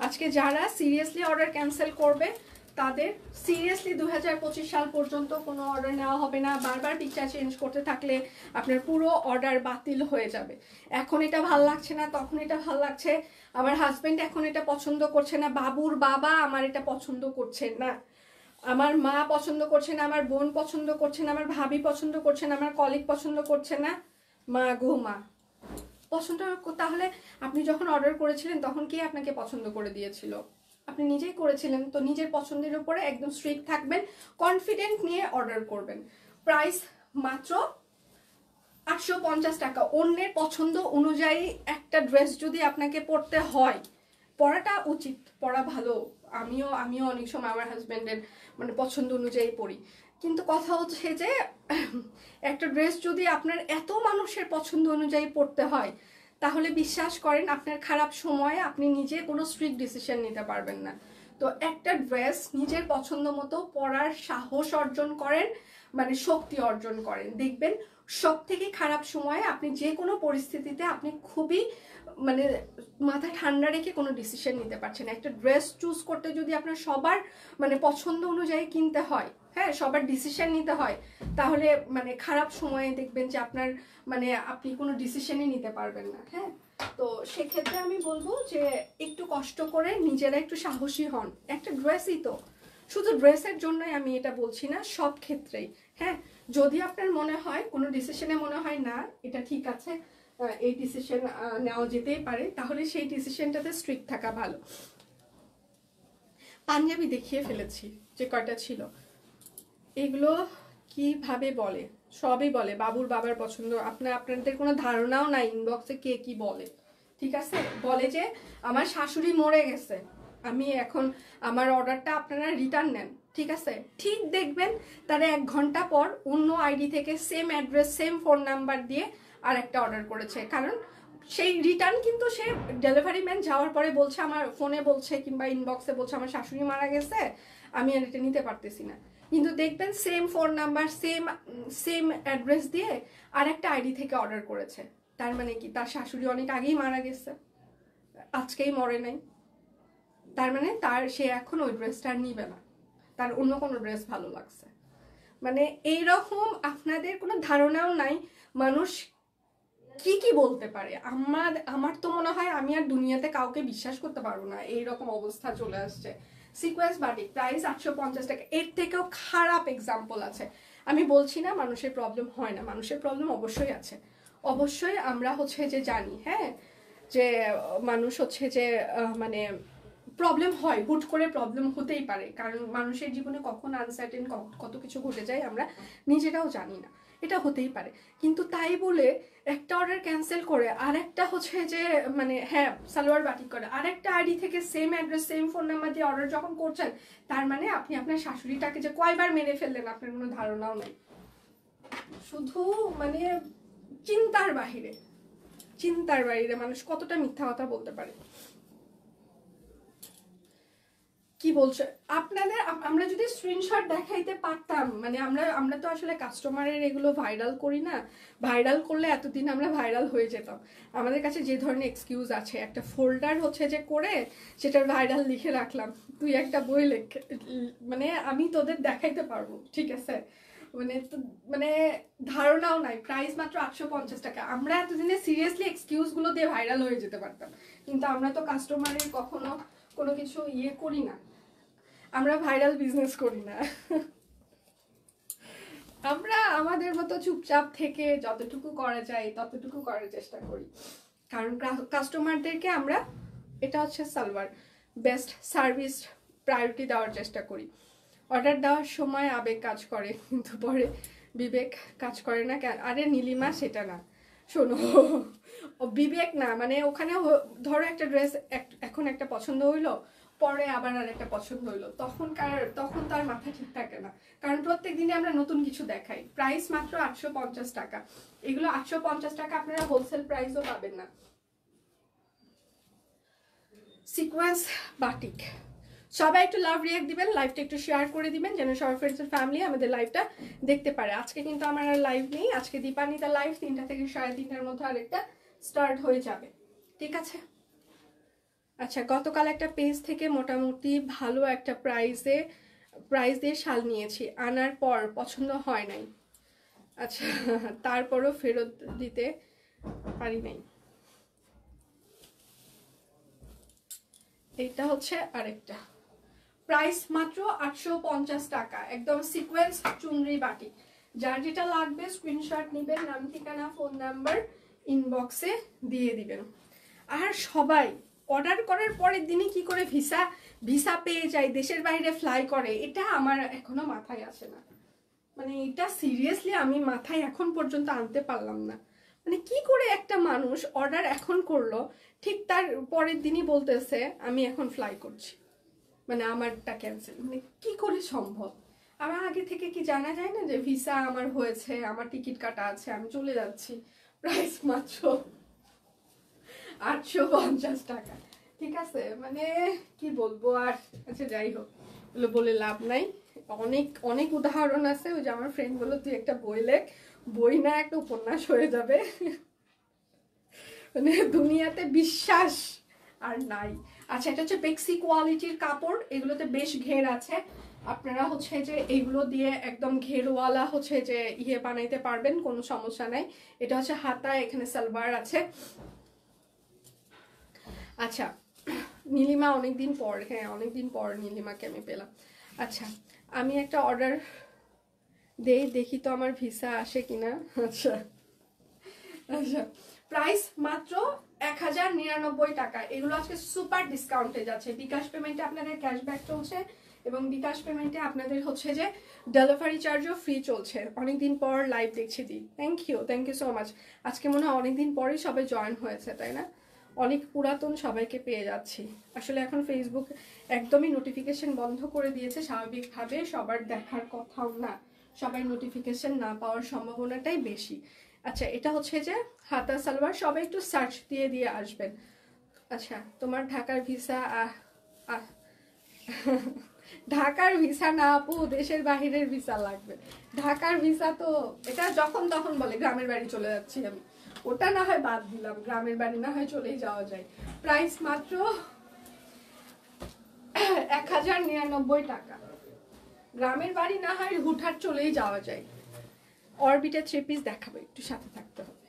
A: আজকে যারা সিরিয়াসলি অর্ডার ক্যান্সেল করবে তাদের সিরিয়াসলি 2025 সাল পর্যন্ত কোনো অর্ডার নেওয়া হবে না। বারবার পিকচার চেঞ্জ করতে থাকলে আপনার পুরো অর্ডার বাতিল হয়ে যাবে। এখন এটা ভাল লাগছে না, তখন এটা ভাল লাগছে, আমার হাজবেন্ড এখন এটা পছন্দ করছে না, বাবুর বাবা আমার এটা পছন্দ করছে না, আমার মা পছন্দ করছে না, আমার বোন পছন্দ করছে না, আমার ভাবি পছন্দ করছে না, আমার কলিগ পছন্দ করছে না, মা গো মা পছন্দ। তাহলে আপনি যখন অর্ডার করেছিলেন তখন কে আপনাকে পছন্দ করে দিয়েছিল? আপনি নিজেই করেছিলেন। তো নিজের পছন্দের উপরে একদম স্ট্রিক্ট থাকবেন, কনফিডেন্ট নিয়ে অর্ডার করবেন। প্রাইস মাত্র 850 টাকা। অন্যের পছন্দ অনুযায়ী একটা ড্রেস যদি আপনাকে পরতে হয়, পরাটা উচিত, পরা ভালো। আমিও অনেক সময় আমার হাজব্যান্ডের মানে পছন্দ অনুযায়ী পরি, কিন্তু কথা হচ্ছে যে একটা ড্রেস যদি আপনার এত মানুষের পছন্দ অনুযায়ী পরতে হয়, তাহলে বিশ্বাস করেন আপনার খারাপ সময়ে আপনি নিজে কোনো স্ট্রিক্ট ডিসিশন নিতে পারবেন না। তো একটা ড্রেস নিজের পছন্দ মতো পরার সাহস অর্জন করেন, মানে শক্তি অর্জন করেন। দেখবেন সব থেকে খারাপ সময়ে আপনি যে কোনো পরিস্থিতিতে আপনি খুবই মানে মাথা ঠান্ডা রেখে কোনো ডিসিশন নিতে পারছেন। একটা ড্রেস চুজ করতে যদি আপনার সবার মানে পছন্দ অনুযায়ী কিনতে হয়, হ্যাঁ, সবার ডিসিশন নিতে হয়, তাহলে মানে খারাপ সময়ে দেখবেন যে আপনার মানে আপনি কোনো ডিসিশনই নিতে পারবেন না। হ্যাঁ, তো সেক্ষেত্রে আমি বলবো যে একটু কষ্ট করে নিজেরা একটু সাহসী হন। একটা ড্রেসই তো, শুধু ড্রেসের জন্যই আমি এটা বলছি না, সব ক্ষেত্রেই। হ্যাঁ, যদি আপনার মনে হয় কোনো ডিসিশনে মনে হয় না এটা ঠিক আছে, এই ডিসিশন নেওয়া যেতেই পারে, তাহলে সেই ডিসিশনটাতে স্ট্রিক্ট থাকা ভালো। পাঞ্জাবি দেখিয়ে ফেলেছি যে কয়টা ছিল, এগুলো কিভাবে বলে, সবই বলে বাবুর বাবার পছন্দ। আপনাদের কোনো ধারণাও নাই ইনবক্সে কে কি বলে। ঠিক আছে, বলে যে আমার শাশুড়ি মরে গেছে, আমি এখন আমার অর্ডারটা আপনারা রিটার্ন নেন। ঠিক আছে, ঠিক দেখবেন তারা 1 ঘন্টা পর অন্য আইডি থেকে same address same phone number দিয়ে আর একটা অর্ডার করেছে। কারণ সেই রিটার্ন কিন্তু সে ডেলিভারি ম্যান যাওয়ার পরে বলছে, আমার ফোনে বলছে কিংবা ইনবক্সে বলছে আমার শাশুড়ি মারা গেছে, আমি আর এটা নিতে পারতেছি না। কিন্তু দেখবেন same phone number same address দিয়ে আর একটা আইডি থেকে অর্ডার করেছে। তার মানে কি তার শাশুড়ি অনেক আগেই মারা গেছে, আজকেই মরে নাই। তার মানে সে এখন ওই ড্রেসটা নিবে না, তার অন্য কোনো ড্রেস ভালো লাগছে। মানে এইরকম আপনাদের কোনো ধারণাও নাই মানুষ কি কি বলতে পারে। আমার তো মনে হয় আমি আর দুনিয়াতে কাউকে বিশ্বাস করতে পারবো না, এইরকম অবস্থা চলে আসছে। সিকোয়েন্স বাটিক প্রাইস 850 টাকা। এর থেকেও খারাপ এক্সাম্পল আছে। আমি বলছি না মানুষের প্রবলেম হয় না, মানুষের প্রবলেম অবশ্যই আছে, অবশ্যই আমরা হচ্ছে যে জানি, হ্যাঁ, যে মানুষ হচ্ছে যে মানে প্রবলেম হয়, হুট করে প্রবলেম হতেই পারে, কারণ মানুষের জীবনে কখন আনসার্টেন কত কিছু ঘটে যায় আমরা নিজেরাও জানি না, এটা হতেই পারে। কিন্তু তাই বলে একটা অর্ডার ক্যান্সেল করে আরেকটা হচ্ছে যে মানে হ্যাঁ সালোয়ার বাটিক করে আরেকটা আইডি থেকে same address same phone number দিয়ে অর্ডার যখন করছেন, তার মানে আপনি আপনার শাশুড়িটাকে যে কয়বার মেরে ফেললেন আপনার কোনো ধারণাও নেই। শুধু মানে চিন্তার বাহিরে মানুষ কতটা মিথ্যা কথা বলতে পারে। কি বলছে আপনাদের, আমরা যদি স্ক্রিনশট দেখাইতে পারতাম, মানে আমরা তো আসলে কাস্টমারের এগুলো ভাইরাল করি না, ভাইরাল করলে এতদিন আমরা ভাইরাল হয়ে যেতাম। আমাদের কাছে যে ধরনের এক্সকিউজ আছে, একটা ফোল্ডার হচ্ছে যে করে সেটার ভাইরাল লিখে রাখলাম, তুই একটা বই লেখ, মানে আমি তোদের দেখাইতে পারবো। ঠিক আছে, মানে ধারণাও নাই। প্রাইস মাত্র 850 টাকা। আমরা এতদিনে সিরিয়াসলি এক্সকিউজ গুলো দিয়ে ভাইরাল হয়ে যেতে পারতাম, কিন্তু আমরা তো কাস্টমারের কখনো কোনো কিছু করি না, আমরা ভাইরাল বিজনেস করি না। আমরা আমাদের মতো চুপচাপ থেকে যতটুকু করা যায় ততটুকু করার চেষ্টা করি, কারণ কাস্টমারদেরকে আমরা, এটা হচ্ছে সালোয়ার, বেস্ট সার্ভিস প্রায়োরিটি দেওয়ার চেষ্টা করি। অর্ডার দেওয়ার সময় আবেগ কাজ করে, কিন্তু পরে বিবেক কাজ করে না। আরে নীলিমা সেটা না, শোনো, বিবেক না, মানে ওখানে ধরো একটা ড্রেস এখন একটা পছন্দ হইলো, পরে আবার আর একটা পছন্দ হইলো, তখন তার মাথা ঠিক থাকে না, কারণ প্রত্যেক দিনে আমরা নতুন কিছু দেখাই। প্রাইস মাত্র 850 টাকা। এগুলো 850 টাকা আপনারা হোলসেল প্রাইসও পাবেন না। সিকোয়েন্স বাটিক সবাই একটু লাভ রিয়াক্ট দিবেন, লাইভটা একটু শেয়ার করে দিবেন যেন সবার ফ্রেন্ডস এন্ড ফ্যামিলি আমাদের লাইভটা দেখতে পারে। আজকে কিন্তু আমার আর লাইভ নেই, আজকে দীপানিতা লাইভ 3টা থেকে 3:30টার মধ্যে আরেকটা স্টার্ট হয়ে যাবে, ঠিক আছে? আচ্ছা, গতকাল একটা পেজ থেকে মোটামুটি ভালো একটা প্রাইস দিয়ে শাল নিয়েছি, আনার পর পছন্দ হয় নাই। আচ্ছা, তারপরও ফেরত দিতে পারি নাই। এইটা হচ্ছে আরেকটা, প্রাইস মাত্র 850 টাকা, একদম সিকোয়েন্স চুনরি বাটি। যার যেটা লাগবে স্ক্রিনশট নেবেন, নাম ঠিকানা ফোন নাম্বার ইনবক্সে দিয়ে দিবেন। আর সবাই অর্ডার করার পরের দিনই কি করে ভিসা পেয়ে যায়, দেশের বাইরে ফ্লাই করে, এটা আমার এখনো মাথায় আসে না। মানে এটা সিরিয়াসলি আমি মাথায় এখন পর্যন্ত আনতে পারলাম না। মানে কি করে একটা মানুষ অর্ডার এখন করলো, ঠিক তার পরের দিনই বলতেছে আমি এখন ফ্লাই করছি, মানে আমারটা ক্যান্সেল। মানে কি করে সম্ভব? আমার আগে থেকে কি জানা যায় না যে ভিসা আমার হয়েছে, আমার টিকিট কাটা আছে, আমি চলে যাচ্ছি। প্রাইস মাত্র 850 টাকা, ঠিক আছে? মানে কি বলবো আর। আচ্ছা যাই হোক, এগুলো বলে লাভ নাই, অনেক অনেক উদাহরণ আছে। ওই যে আমার ফ্রেন্ড বললো তুই একটা বই লেখ, বই না একটা উপন্যাস হয়ে যাবে। মানে দুনিয়াতে বিশ্বাস আর নাই। আচ্ছা, এটা হচ্ছে বেক্সি কোয়ালিটির কাপড়, এগুলোতে বেশ ঘের আছে। আপনারা হচ্ছে যে এগুলো দিয়ে একদম ঘেরওয়ালা হচ্ছে যে বানাইতে পারবেন, কোনো সমস্যা নাই। এটা হচ্ছে হাতা, এখানে সালোয়ার আছে। আচ্ছা, নীলিমা অনেকদিন পর, হ্যাঁ অনেকদিন পর নীলিমাকে আমি পেলাম। আচ্ছা, আমি একটা অর্ডার দেখি তো আমার ভিসা আসে কিনা। আচ্ছা আচ্ছা, প্রাইস মাত্র 1099 টাকা। এগুলো আজকে সুপার ডিসকাউন্টে যাচ্ছে। বিকাশ পেমেন্টে আপনাদের ক্যাশব্যাক চলছে এবং বিকাশ পেমেন্টে আপনাদের হচ্ছে যে ডেলিভারি চার্জও ফ্রি চলছে। অনেকদিন পর লাইভ দেখছি দি, থ্যাংক ইউ সো মাচ। আজকে মনে হয় অনেকদিন পরেই সবাই জয়েন হয়েছে, তাই না? অনেক পুরাতন সবাইকে পেয়ে যাচ্ছি। আসলে এখন ফেসবুক একদমই নোটিফিকেশন বন্ধ করে দিয়েছে, স্বাভাবিকভাবে সবার দেখার কথাও না, সবাই নোটিফিকেশন না পাওয়ার সম্ভাবনাটাই বেশি। আচ্ছা, এটা হচ্ছে যে হাতা সালোয়ার, সবাই একটু সার্চ দিয়ে আসবেন। আচ্ছা, তোমার ঢাকার ভিসা ঢাকার ভিসা না আপু, দেশের বাহিরের ভিসা লাগবে। ঢাকার ভিসা তো এটা যখন তখন বলে গ্রামের বাড়ি চলে যাচ্ছি আমি, ওটা না হয় বাদ দিলাম, গ্রামের বাড়ি না হয় চলেই যাওয়া যায়। প্রাইস মাত্র 1099 টাকা। গ্রামের বাড়ি না হয় হুটহাট চলেই যাওয়া যায়। অরবিটা 3 পিস দেখাবো, একটু সাথে থাকতে হবে।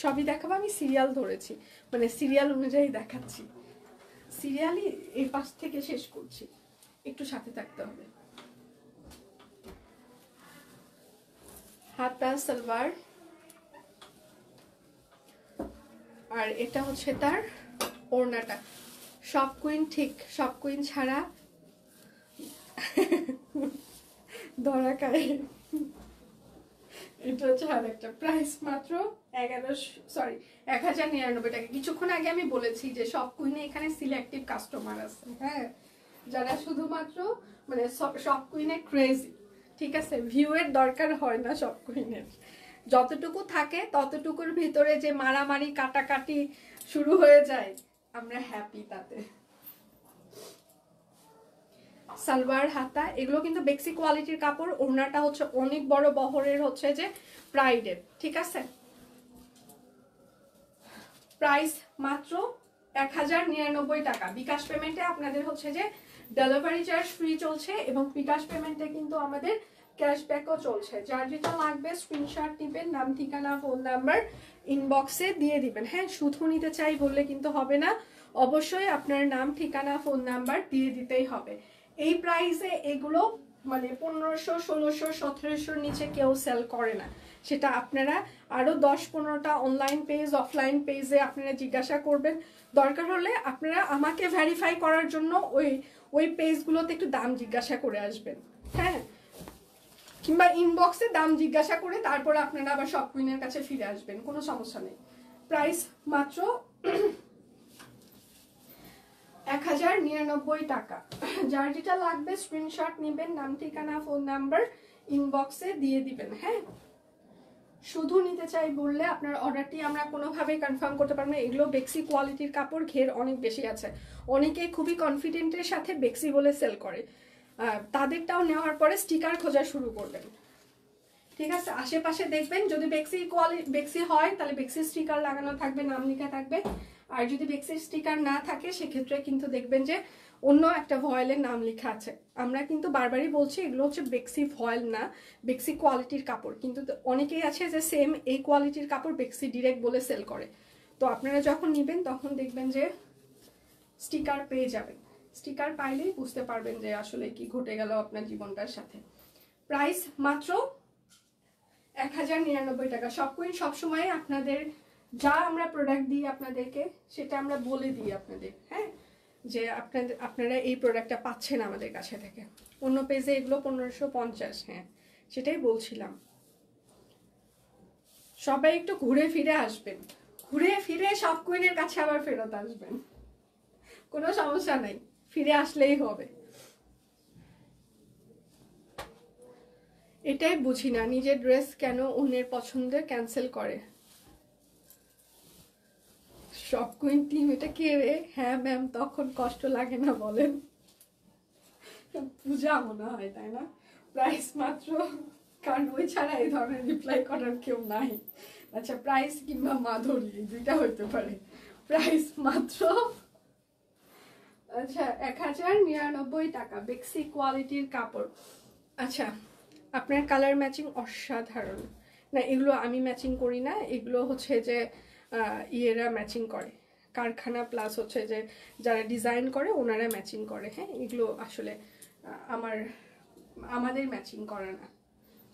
A: সবই দেখাবো, আমি সিরিয়াল ধরেছি, মানে সিরিয়াল অনুযায়ী দেখাচ্ছি, সিরিয়ালই এই পাশ থেকে শেষ করছি, একটু সাথে থাকতে হবে। হাতা সালোয়ার, আর এটা হচ্ছে তার ওড়নাটা। সব কুইন ঠিক, সব কুইন ছাড়া ধরা খায়। এটা হচ্ছে আরেকটা, প্রাইস মাত্র 1099 টাকা। কিছুক্ষণ আগে আমি বলেছি যে সব কুইনে এখানে সিলেক্টিভ কাস্টমার আছে, হ্যাঁ, যারা শুধুমাত্র মানে সব কুইনে ক্রেজি, ঠিক আছে? ভিউ এর দরকার হয় না সব কুইনের, যতটুকু থাকে ততটুকুর ভিতরে যে মারামারি কাটাকাটি শুরু হয়ে যায়, আমরা হ্যাপি তাতে। সালোয়ার হাতা, এগুলো কিন্তু বেক্সি কোয়ালিটির কাপড়। ওড়নাটা হচ্ছে অনেক বড় বহরের, হচ্ছে যে প্রাইডের, ঠিক আছে? প্রাইস মাত্র 1099 টাকা। বিকাশ পেমেন্টে আপনাদের হচ্ছে যে ডেলিভারি চার্জ ফ্রি চলছে এবং বিকাশ পেমেন্টে কিন্তু আমাদের ক্যাশব্যাকও চলছে। যার যেটা লাগবে স্ক্রিনশট দিবেন, নাম ঠিকানা ফোন নাম্বার ইনবক্সে দিয়ে দিবেন। হ্যাঁ, শুধু নিতে চাই বললে কিন্তু হবে না, অবশ্যই আপনার নাম ঠিকানা ফোন নাম্বার দিয়ে দিতেই হবে। এই প্রাইসে এগুলো মানে 1500, 1600, 1700 নিচে কেউ সেল করে না। সেটা আপনারা আরো 10-15টা অনলাইন পেজ, অফলাইন পেজে আপনারা জিজ্ঞাসা করবেন। দরকার হলে আপনারা আমাকে ভেরিফাই করার জন্য ওই পেজগুলোতে একটু দাম জিজ্ঞাসা করে আসবেন, হ্যাঁ, কিংবা ইনবক্সে দাম জিজ্ঞাসা করে তারপর আপনারা আবার সব কুইনের কাছে ফিরে আসবেন, কোনো সমস্যা নেই। প্রাইস মাত্র 1099 টাকা। যার যেটা লাগবে স্ক্রিনশট নেবেন, নাম ঠিকানা ফোন নাম্বার ইনবক্সে দিয়ে দিবেন। হ্যাঁ, শুধু নিতে চাই বললে আপনার অর্ডারটি আমরা কোনোভাবেই কনফার্ম করতে পারবো না। এগুলো বেক্সি কোয়ালিটির কাপড়, ঘের অনেক বেশি আছে। অনেকে খুবই কনফিডেন্টের সাথে বেক্সি বলে সেল করে, তাদেরটাও নেওয়ার পরে স্টিকার খোঁজা শুরু করবেন, ঠিক আছে? আশেপাশে দেখবেন যদি বেক্সি হয় তাহলে বেক্সি স্টিকার লাগানো থাকবে, নাম লেখা থাকবে। আর যদি বেক্সির স্টিকার না থাকে সেক্ষেত্রে কিন্তু দেখবেন যে অন্য একটা ভয়েলের নাম লেখা আছে। আমরা কিন্তু বারবারই বলছি এগুলো হচ্ছে বেক্সি ভয়েল না, বেক্সি কোয়ালিটির কাপড়। কিন্তু অনেকেই আছে যে সেম এই কোয়ালিটির কাপড় বেক্সি ডিরেক্ট বলে সেল করে। তো আপনারা যখন নেবেন তখন দেখবেন যে স্টিকার পেয়ে যাবেন। স্টিকার পাইলেই বুঝতে পারবেন যে আসলে কি ঘটে গেল আপনার জীবনটার সাথে। প্রাইস মাত্র 1099 টাকা। শপকুইন সবসময় আপনাদের যা আমরা প্রোডাক্ট দিই আপনাদেরকে সেটা আমরা বলে দিই আপনাদের, হ্যাঁ, যে আপনারা এই প্রোডাক্টটা পাচ্ছেন আমাদের কাছে থেকে। অন্য পেজে এগুলো 1550, হ্যাঁ সেটাই বলছিলাম। সবাই একটু ঘুরে ফিরে আসবেন, ঘুরে ফিরে শপকুইনের কাছে আবার ফেরত আসবেন, কোনো সমস্যা নেই, ফিরে আসলেই হবে। এটাই বুঝি না, নিজের ড্রেস কেন অন্যের পছন্দে ক্যান্সেল করে। শপকুইন টিম এটা কে রে? হ্যাঁ ম্যাম, তখন কষ্ট লাগে না বলেন? পূজা মনে হয়, তাই না? প্রাইস মাত্র, কারণ ওই ছাড়া এই ধরনের রিপ্লাই করার কেউ নাই। আচ্ছা, প্রাইস কিংবা মাধুরী দুইটা হইতে পারে। প্রাইস মাত্র আচ্ছা 1099 টাকা, বেক্সি কোয়ালিটির কাপড়। আচ্ছা, আপনার কালার ম্যাচিং অসাধারণ। না, এগুলো আমি ম্যাচিং করি না, এগুলো হচ্ছে যে ইয়েরা ম্যাচিং করে, কারখানা প্লাস হচ্ছে যে যারা ডিজাইন করে ওনারা ম্যাচিং করে। হ্যাঁ, এগুলো আসলে আমাদের ম্যাচিং করে না।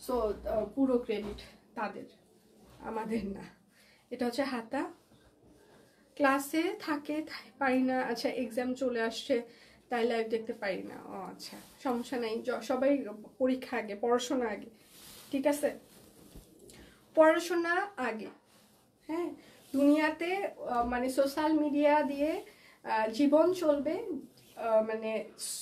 A: সো পুরো ক্রেডিট তাদের, আমাদের না। এটা হচ্ছে হাতা। ক্লাসে থাকে পারি না, আচ্ছা এক্সাম চলে আসছে তাই লাইভ দেখতে পারি না। ও আচ্ছা, সমস্যা নেই, সবাই পরীক্ষা আগে, পড়াশোনা আগে, ঠিক আছে? পড়াশোনা আগে, হ্যাঁ। দুনিয়াতে মানে সোশ্যাল মিডিয়া দিয়ে জীবন চলবে, মানে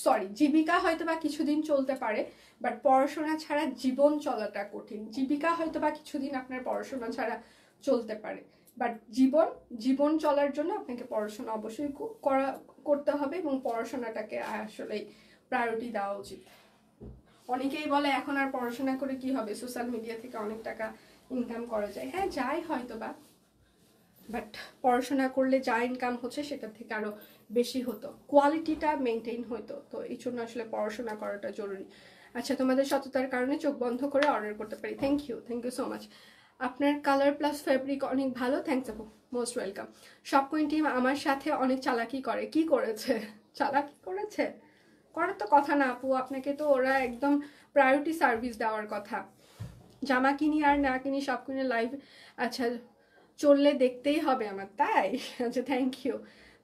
A: সরি, জীবিকা হয়তো বা কিছুদিন চলতে পারে, বাট পড়াশোনা ছাড়া জীবন চলাটা কঠিন। জীবিকা হয়তো বা কিছুদিন আপনার পড়াশোনা ছাড়া চলতে পারে, বাট জীবন চলার জন্য আপনাকে পড়াশোনা অবশ্যই করতে হবে, এবং পড়াশোনাটাকে আসলে প্রায়োরিটি দেওয়া উচিত। অনেকেই বলে এখন আর পড়াশোনা করে কি হবে, সোশ্যাল মিডিয়া থেকে অনেক টাকা ইনকাম করা যায়। হ্যাঁ, যাই হয়তো বা, বাট পড়াশোনা করলে যা ইনকাম হচ্ছে সেটার থেকে আরো বেশি হতো, কোয়ালিটিটা মেনটেন হতো। তো এই জন্য আসলে পড়াশোনা করাটা জরুরি। আচ্ছা, তোমাদের সততার কারণে চোখ বন্ধ করে অর্ডার করতে পারি। Thank you so much. আপনার কালার প্লাস ফেব্রিক অনেক ভালো, থ্যাংকস আপু, মোস্ট ওয়েলকাম। শপকুইন টিম আমার সাথে অনেক চালাকি করে। কি করেছে? চালাকি করেছে? করার তো কথা না আপু, আপনাকে তো ওরা একদম প্রায়োরিটি সার্ভিস দেওয়ার কথা। জামা কিনি আর না কিনি শপকুইনের লাইভ আচ্ছা চললে দেখতেই হবে আমার, তাই? আচ্ছা, থ্যাংক ইউ।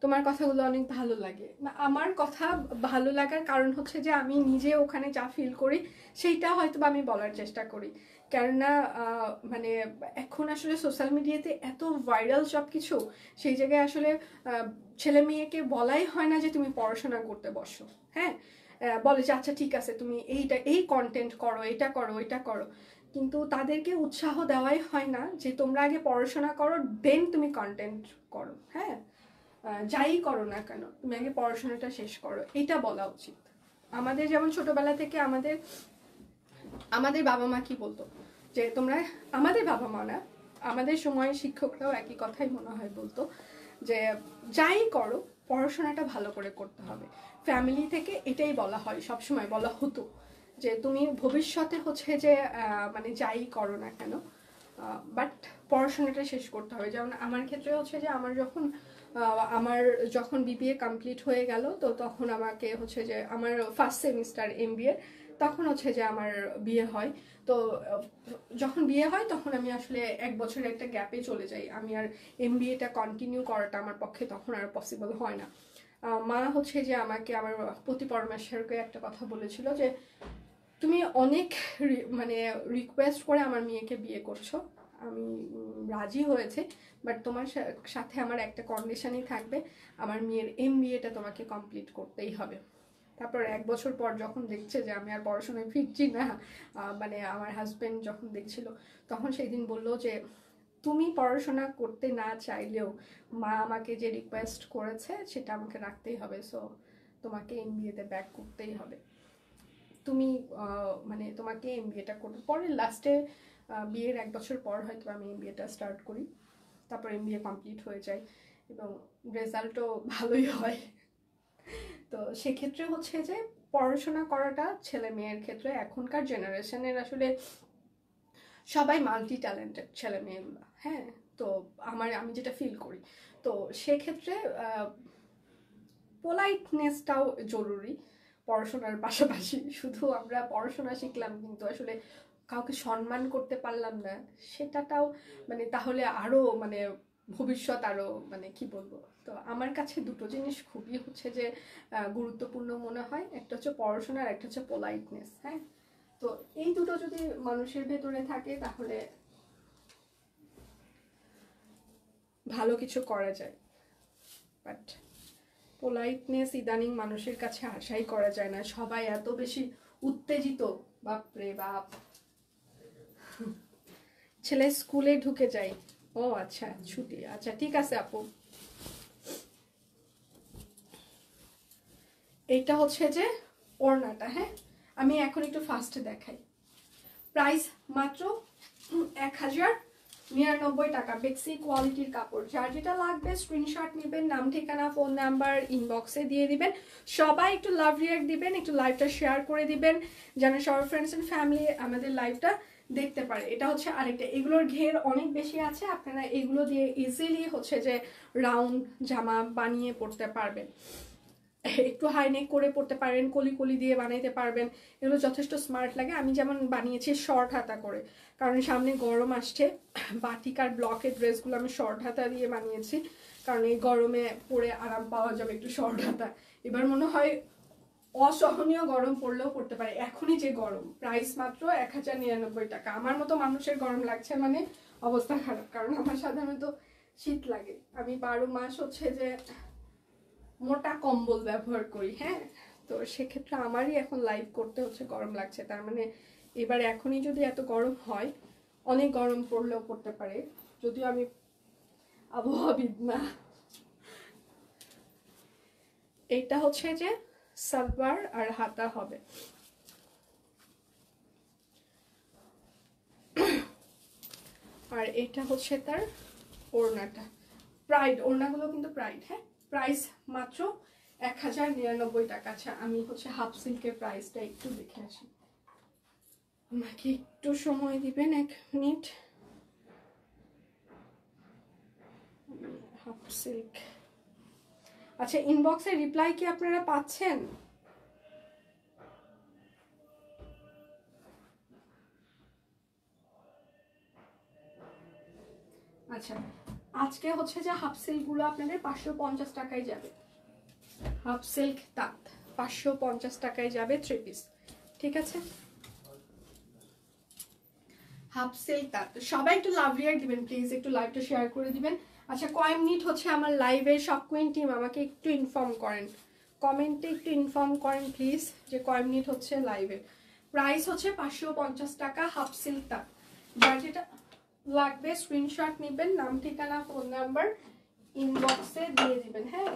A: তোমার কথাগুলো অনেক ভালো লাগে। আমার কথা ভালো লাগার কারণ হচ্ছে যে আমি নিজে ওখানে যা ফিল করি সেইটা হয়তো বা আমি বলার চেষ্টা করি। কেননা মানে এখন আসলে সোশ্যাল মিডিয়াতে এত ভাইরাল সব কিছু, সেই জায়গায় আসলে ছেলে মেয়েকে বলাই হয় না যে তুমি পড়াশোনা করতে বসো। হ্যাঁ, বলে যে আচ্ছা ঠিক আছে তুমি এই কন্টেন্ট করো, এটা করো, এটা করো, কিন্তু তাদেরকে উৎসাহ দেওয়াই হয় না যে তোমরা আগে পড়াশোনা করো দেন তুমি কন্টেন্ট করো। হ্যাঁ, যাই করো না কেন তুমি আগে পড়াশোনাটা শেষ করো, এটা বলা উচিত। আমাদের যেমন ছোটবেলা থেকে আমাদের বাবা মা কি বলতো, যে তোমরা, আমাদের বাবা মা না, আমাদের সময় শিক্ষকরাও একই কথাই মনে হয় বলতো, যে যাই করো পড়াশোনাটা ভালো করে করতে হবে। ফ্যামিলি থেকে এটাই বলা হয়, সবসময় বলা হতো যে তুমি ভবিষ্যতে হচ্ছে যে মানে যাই করো না কেন বাট পড়াশোনাটা শেষ করতে হবে। যেমন আমার ক্ষেত্রে হচ্ছে যে আমার যখন বিবিএ কমপ্লিট হয়ে গেল, তো তখন আমাকে হচ্ছে যে আমার ফার্স্ট সেমিস্টার এমবিএ, তখন হচ্ছে যে আমার বিয়ে হয়। তো যখন বিয়ে হয় তখন আমি আসলে 1 বছরের একটা গ্যাপে চলে যাই, আমি আর এমবিএটা কন্টিনিউ করাটা আমার পক্ষে তখন আর পসিবল হয় না। মা হচ্ছে যে আমাকে আমার প্রতি পরামর্শকে একটা কথা বলেছিল যে তুমি অনেক মানে রিকোয়েস্ট করে আমার মেয়েকে বিয়ে করছো, আমি রাজি হয়েছে, বাট তোমার সাথে আমার একটা কন্ডিশনই থাকবে, আমার মেয়ের এমবিএটা তোমাকে কমপ্লিট করতেই হবে। তারপর 1 বছর পর যখন দেখছে যে আমি আর পড়াশোনায় ফিরছি না, মানে আমার হাজব্যান্ড যখন দেখছিল, তখন সেই দিন বললো যে তুমি পড়াশোনা করতে না চাইলেও মা আমাকে যে রিকোয়েস্ট করেছে সেটা আমাকে রাখতেই হবে, সো তোমাকে এমবিএতে ব্যাক করতেই হবে, তুমি মানে তোমাকে এমবিএটা করতে। পরে লাস্টে বিয়ের 1 বছর পর হয়তো আমি এমবিএটা স্টার্ট করি, তারপর এমবিএ কমপ্লিট হয়ে যায় এবং রেজাল্টও ভালোই হয়। তো সেক্ষেত্রে হচ্ছে যে পড়াশোনা করাটা ছেলে মেয়ের ক্ষেত্রে এখনকার জেনারেশনের আসলে সবাই মাল্টি ট্যালেন্টেড ছেলে মেয়েগুলো, হ্যাঁ। তো আমি যেটা ফিল করি, তো সেক্ষেত্রে পোলাইটনেসটাও জরুরি পড়াশোনার পাশাপাশি। শুধু আমরা পড়াশোনা শিখলাম কিন্তু আসলে কাউকে সম্মান করতে পারলাম না, সেটাটাও মানে তাহলে আরো মানে ভবিষ্যৎ আরো মানে কি বলবো। তো আমার কাছে দুটো জিনিস খুবই হচ্ছে যে গুরুত্বপূর্ণ মনে হয়, একটা হচ্ছে পড়াশোনা আর একটা হচ্ছে পোলাইটনেস, হ্যাঁ। তো এই দুটো যদি মানুষের ভেতরে থাকে তাহলে ভালো কিছু করা যায়। বাট পোলাইটনেস ইদানিং মানুষের কাছে আশাই করা যায় না, সবাই এত বেশি উত্তেজিত, বাপরে বাপ। ছেলে স্কুলে ঢুকে যায়, ও আচ্ছা ছুটি, আচ্ছা ঠিক আছে আপু। এইটা হচ্ছে যে ওড়নাটা, হ্যাঁ আমি এখন একটু ফাস্টে দেখাই। প্রাইস মাত্র 1099 টাকা, বেক্সি কোয়ালিটির কাপড়। যার যেটা লাগবে স্ক্রিনশট নেবেন, নাম ঠিকানা ফোন নাম্বার ইনবক্সে দিয়ে দিবেন। সবাই একটু লাভ রিয়াক্ট দিবেন, একটু লাইভটা শেয়ার করে দিবেন যেন সবার ফ্রেন্ডস এন্ড ফ্যামিলি আমাদের লাইভটা দেখতে পারে। এটা হচ্ছে আরেকটা, এগুলোর ঘের অনেক বেশি আছে, আপনারা এগুলো দিয়ে ইজিলি হচ্ছে যে রাউন্ড জামা বানিয়ে পড়তে পারবেন, একটু হাই নেক করে পড়তে পারেন, কলি কলি দিয়ে বানাইতে পারবেন, এগুলো যথেষ্ট স্মার্ট লাগে। আমি যেমন বানিয়েছি শর্ট হাতা করে, কারণ সামনে গরম আসছে, বাটিক আর ব্লকের ড্রেসগুলো আমি শর্ট হাতা দিয়ে বানিয়েছি, কারণ এই গরমে পরে আরাম পাওয়া যাবে একটু শর্ট হাতা। এবার মনে হয় অসহনীয় গরম পড়লেও পড়তে পারে, এখনই যে গরম। প্রাইস মাত্র 1099 টাকা। আমার মতো মানুষের গরম লাগছে মানে অবস্থা খারাপ, কারণ আমার সাধারণত শীত লাগে, আমি 12 মাস হচ্ছে যে মোটা কম্বল ব্যবহার করি, হ্যাঁ। তো সেক্ষেত্রে আমারই এখন লাইভ করতে হচ্ছে, গরম লাগছে, তার মানে এবার এখনই যদি এত গরম হয়, অনেক গরম পড়লেও পড়তে পারে, যদিও আমি আবহাওয়াবিদ না। এইটা হচ্ছে যে সালোয়ার আর হাতা হবে, আর এটা হচ্ছে তার ওড়নাটা। প্রাইড, ওড়নাগুলো কিন্তু প্রাইড, হ্যাঁ। প্রাইস মাত্র 1099 টাকা। আচ্ছা আমি হচ্ছে হাফ সিল্কের প্রাইসটা একটু দেখে আসি, আমাকে একটু সময় দিবেন 1 মিনিট। হাফ সিল্ক, আচ্ছা ইনবক্সে রিপ্লাই কি আপনারা পাচ্ছেন? আচ্ছা আজকে হচ্ছে যে হাফ সিল্কগুলো আপনাদের 550 টাকায় যাবে, হাফ সিল্ক তাঁত 550 টাকায় যাবে 3 পিস, ঠিক আছে। হাফ সিল্ক তাঁত, সবাই একটু লাভ রিয়াক্ট দিবেন প্লিজ, একটু লাইভটা শেয়ার করে দিবেন। আচ্ছা কয় মিনিট হচ্ছে আমার লাইভের, সব কুইন টিম আমাকে একটু ইনফর্ম করেন, কমেন্টে একটু ইনফর্ম করেন প্লিজ যে কয় মিনিট হচ্ছে লাইভের। প্রাইস হচ্ছে 550 টাকা হাফ সিল্ক তাঁত। যার যেটা লাগবে স্ক্রিনশট নেবেন, নাম ঠিকানা ফোন নাম্বার ইনবক্সে দিয়ে দিবেন, হ্যাঁ।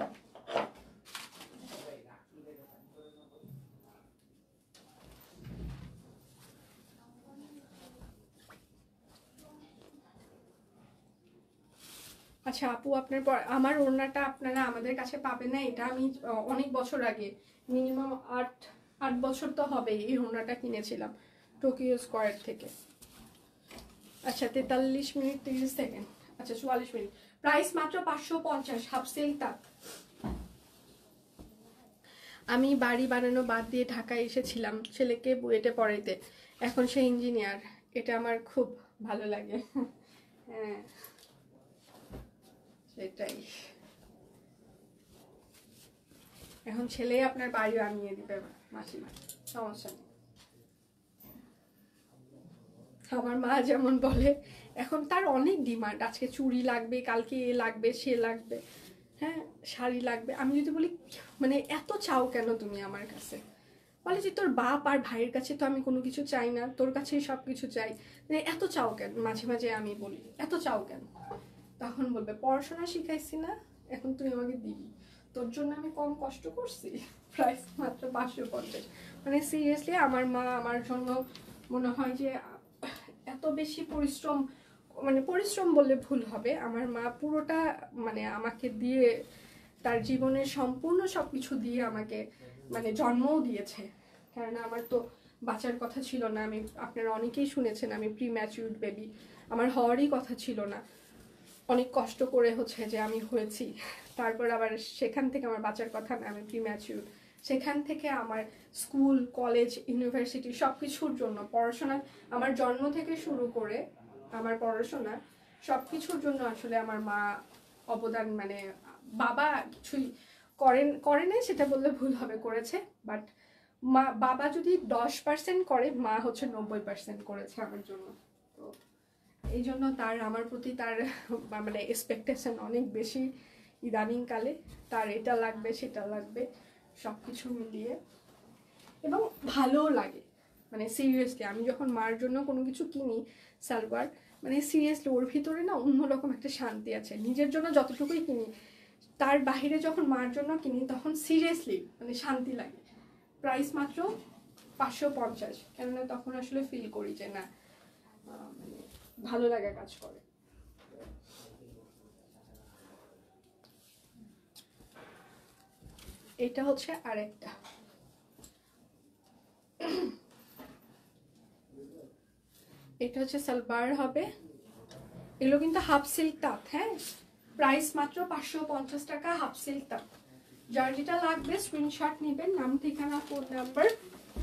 A: আচ্ছা আপু আপনার আমার ওড়নাটা আপনারা আমাদের কাছে পাবেন না, এটা আমি অনেক বছর আগে, মিনিমাম 8 বছর তো হবেই, এই ওড়নাটা কিনেছিলাম টোকিও স্কোয়ার থেকে। আচ্ছা 43 মিনিট 30 সেকেন্ড, আচ্ছা 44 মিনিট। প্রাইস মাত্র 550, হাফ সিল্ক তাঁত। আমি বাড়ি বানানো বাদ দিয়ে ঢাকায় এসেছিলাম ছেলেকে বুয়েটে পড়াইতে, এখন সে ইঞ্জিনিয়ার, এটা আমার খুব ভালো লাগে। হ্যাঁ সেটাই, এখন ছেলে আপনার বাড়ি বানিয়ে দিবে মাসিমা, সমস্যা নেই। আমার মা যেমন বলে, এখন তার অনেক ডিমান্ড, আজকে চুড়ি লাগবে, কালকে এ লাগবে সে লাগবে, হ্যাঁ শাড়ি লাগবে, আমি যদি বলি মানে এত চাও কেন তুমি আমার কাছে, বলে যে তোর বাপ আর ভাইয়ের কাছে তো আমি কোনো কিছু চাই না, তোর কাছেই সব কিছু চাই, মানে এত চাও কেন, মাঝে মাঝে আমি বলি এত চাও কেন, তখন বলবে পড়াশোনা শিখাইছি না, এখন তুই আমাকে দিবি, তোর জন্য আমি কম কষ্ট করছি। প্রাইস মাত্র 550। মানে সিরিয়াসলি আমার মা আমার জন্য মনে হয় যে এত বেশি পরিশ্রম, মানে পরিশ্রম বললে ভুল হবে, আমার মা পুরোটা মানে আমাকে দিয়ে তার জীবনের সম্পূর্ণ সব কিছু দিয়ে আমাকে মানে জন্মও দিয়েছে। কারণ আমার তো বাঁচার কথা ছিল না, আমি আপনারা অনেকেই শুনেছেন আমি প্রি ম্যাচিউরড বেবি, আমার হওয়ারই কথা ছিল না, অনেক কষ্ট করে হচ্ছে যে আমি হয়েছি, তারপর আবার সেখান থেকে আমার বাঁচার কথা না, আমি প্রি ম্যাচিউর, সেখান থেকে আমার স্কুল কলেজ ইউনিভার্সিটি সব কিছুর জন্য পড়াশোনা, আমার জন্ম থেকে শুরু করে আমার পড়াশোনা সব কিছুর জন্য আসলে আমার মা অবদান, মানে বাবা কিছুই করেন সেটা বললে ভুল হবে, করেছে, বাট মা বাবা যদি 10% করে, মা হচ্ছে 90% করেছে আমার জন্য। তো এই জন্য তার আমার প্রতি তার মানে এক্সপেকটেশন অনেক বেশি ইদানিংকালে, তার এটা লাগবে সেটা লাগবে সব কিছু মিলিয়ে, এবং ভালোও লাগে। মানে সিরিয়াসলি আমি যখন মার জন্য কোনো কিছু কিনি সালোয়ার, মানে সিরিয়াসলি ওর ভিতরে না অন্যরকম একটা শান্তি আছে, নিজের জন্য যতটুকুই কিনি তার বাহিরে যখন মার জন্য কিনি তখন সিরিয়াসলি মানে শান্তি লাগে। প্রাইস মাত্র 550, কেননা তখন আসলে ফিল করি যে না মানে ভালো লাগা কাজ করে। এটা হচ্ছে আরেকটা, এটা হচ্ছে সালোয়ার হবে, এগুলো কিন্তু হাফ সিল্ক তাঁত, হ্যাঁ প্রাইস মাত্র 550 টাকা, হাফ সিল্ক তাঁত। যার যেটা লাগবে স্ক্রিনশট নেবেন, নাম ঠিকানা ফোন নাম্বার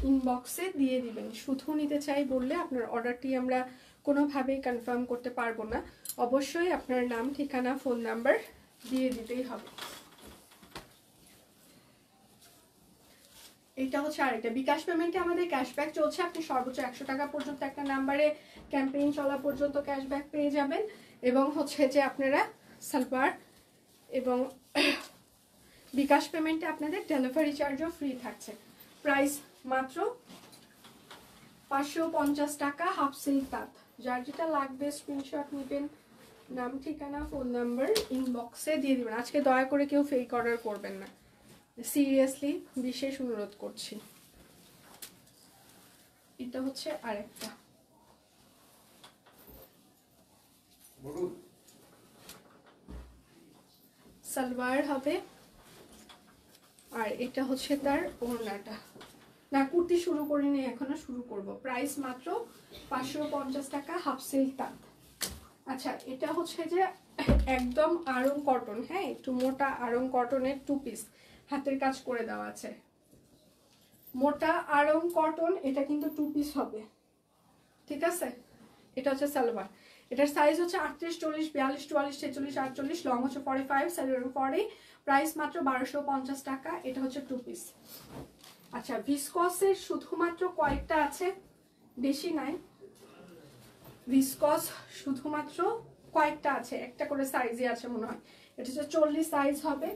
A: ইনবক্সে দিয়ে দিবেন। শুধু নিতে চাই বললে আপনার অর্ডারটি আমরা কোনোভাবেই কনফার্ম করতে পারবো না, অবশ্যই আপনার নাম ঠিকানা ফোন নাম্বার দিয়ে দিতেই হবে। এটা হচ্ছে আরেকটা, বিকাশ পেমেন্টে আমাদের ক্যাশব্যাক চলছে, আপনি সর্বোচ্চ 100 টাকা পর্যন্ত একটা নাম্বারে ক্যাম্পেইন চলা পর্যন্ত ক্যাশব্যাক পেয়ে যাবেন, এবং হচ্ছে যে আপনারা সালোয়ার এবং বিকাশ পেমেন্টে আপনাদের ডেলিভারি চার্জও ফ্রি থাকছে। প্রাইস মাত্র 550 টাকা, হাফ সিল্ক তাঁত। যার যেটা লাগবে স্ক্রিনশট নেবেন, নাম ঠিকানা ফোন নাম্বার ইনবক্সে দিয়ে দিবেন। আজকে দয়া করে কেউ ফেক অর্ডার করবেন না, সিরিয়াসলি বিশেষ অনুরোধ করছি। এটা হচ্ছে আরেকটা, সালোয়ার হবে, আর এটা হচ্ছে তার ওড়নাটা, না কুর্তি শুরু করিনি এখনো, শুরু করব। প্রাইস মাত্র 550 টাকা, হাফ সিল্ক তাঁত। আচ্ছা এটা হচ্ছে যে একদম আড়ং কটন, হ্যাঁ একটু মোটা আড়ং কটনের 2 পিস, হাতের কাজ করে দেওয়া আছে, মোটা আড়ং কটন, এটা কিন্তু 2 পিস হবে, ঠিক আছে। এটা হচ্ছে সালোয়ার, এটার সাইজ হচ্ছে 38, 40, 42, 44, 46, 48, লং হচ্ছে 45, সালোয়ার 40, প্রাইস মাত্র 1250 টাকা। এটা হচ্ছে 2 পিস। আচ্ছা ভিসকসের শুধুমাত্র কয়েকটা আছে, বেশি নাই, ভিসকস শুধুমাত্র কয়েকটা আছে, একটা করে সাইজে আছে মনে হয়, এটা হচ্ছে 40 সাইজ হবে।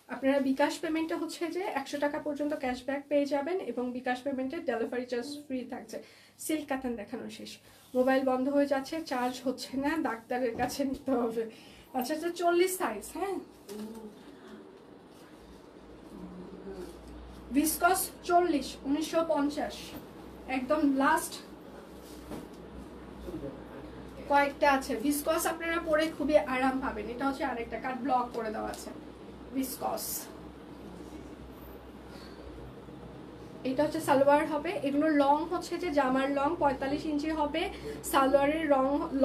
A: আপনারা বিকাশ পেমেন্টে হচ্ছে যে 100 টাকা পর্যন্ত ক্যাশব্যাক পেয়ে যাবেন, এবং বিকাশ পেমেন্টে ডেলিভারি চার্জ ফ্রি থাকছে। সিল্ক কাতান দেখানো শেষ, মোবাইল বন্ধ হয়ে যাচ্ছে, চার্জ হচ্ছে না, ডাক্তারের কাছে নিতে হবে। আচ্ছা আচ্ছা 40 সাইজ, হ্যাঁ ভিসকস 40, 1950, একদম লাস্ট কয়েকটা আছে। ভিসকস আপনারা পরে খুবই আরাম পাবেন। এটা হচ্ছে আরেকটা, কাট ব্লক করে দেওয়া আছে ভিসকস। এটা হচ্ছে সালোয়ার হবে, এগুলোর লং হচ্ছে যে জামার লং 45 ইঞ্চি হবে, সালোয়ারের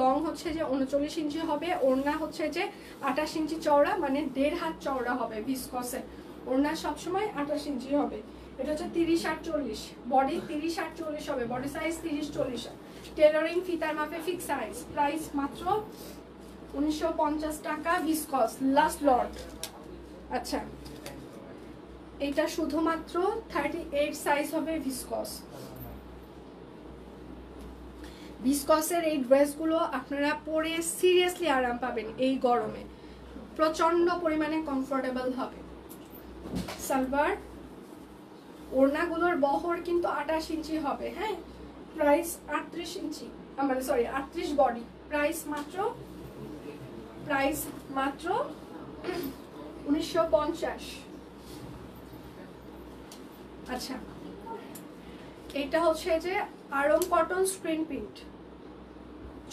A: লং হচ্ছে যে 39 ইঞ্চি হবে, ওড়না হচ্ছে যে 28 ইঞ্চি চওড়া, মানে 1.5 হাত চওড়া হবে ভিসকসে, ওড়না সবসময় 28 ইঞ্চি হবে। এটা হচ্ছে 30, 48, বডি 30, 48 হবে, বডি সাইজ 30, 40, টেলারিং ফিতার মাপে ফিক্স সাইজ। প্রাইস মাত্র 1950 টাকা, ভিসকস লাস্ট লট। আচ্ছা এটা শুধুমাত্র 38 সাইজ হবে ভিসকস। ভিসকসের এই ড্রেসগুলো আপনারা পরে সিরিয়াসলি আরাম পাবেন এই গরমে, প্রচন্ড পরিমাণে কমফোর্টেবল হবে। সালোয়ার, ওড়নাগুলোর বহর কিন্তু 28 ইঞ্চি হবে। হ্যাঁ, প্রাইস 38 ইঞ্চি, মানে সরি 38 বডি। প্রাইস মাত্র 1950। আচ্ছা, এটা হচ্ছে যে Aarong cotton screen print,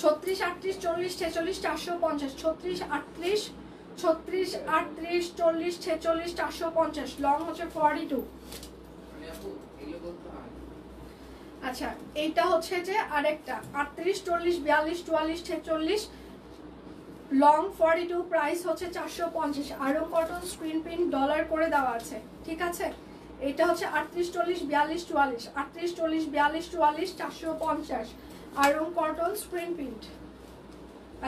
A: 36, 38, 40, 46, 450, 36, 38, 36, 38, 40, 46, 450, long হচ্ছে 42। আচ্ছা, এইটা হচ্ছে যে আরেকটা 38, 40, 42, 44, 46, লং 42, প্রাইস হচ্ছে 450। আরং কটন স্ক্রিন প্রিন্ট ডলার করে দেওয়া আছে, ঠিক আছে। এটা হচ্ছে 38, 40, 42, 44, 38, 40, 42, 44, 450, আরং কটন স্ক্রিন প্রিন্ট।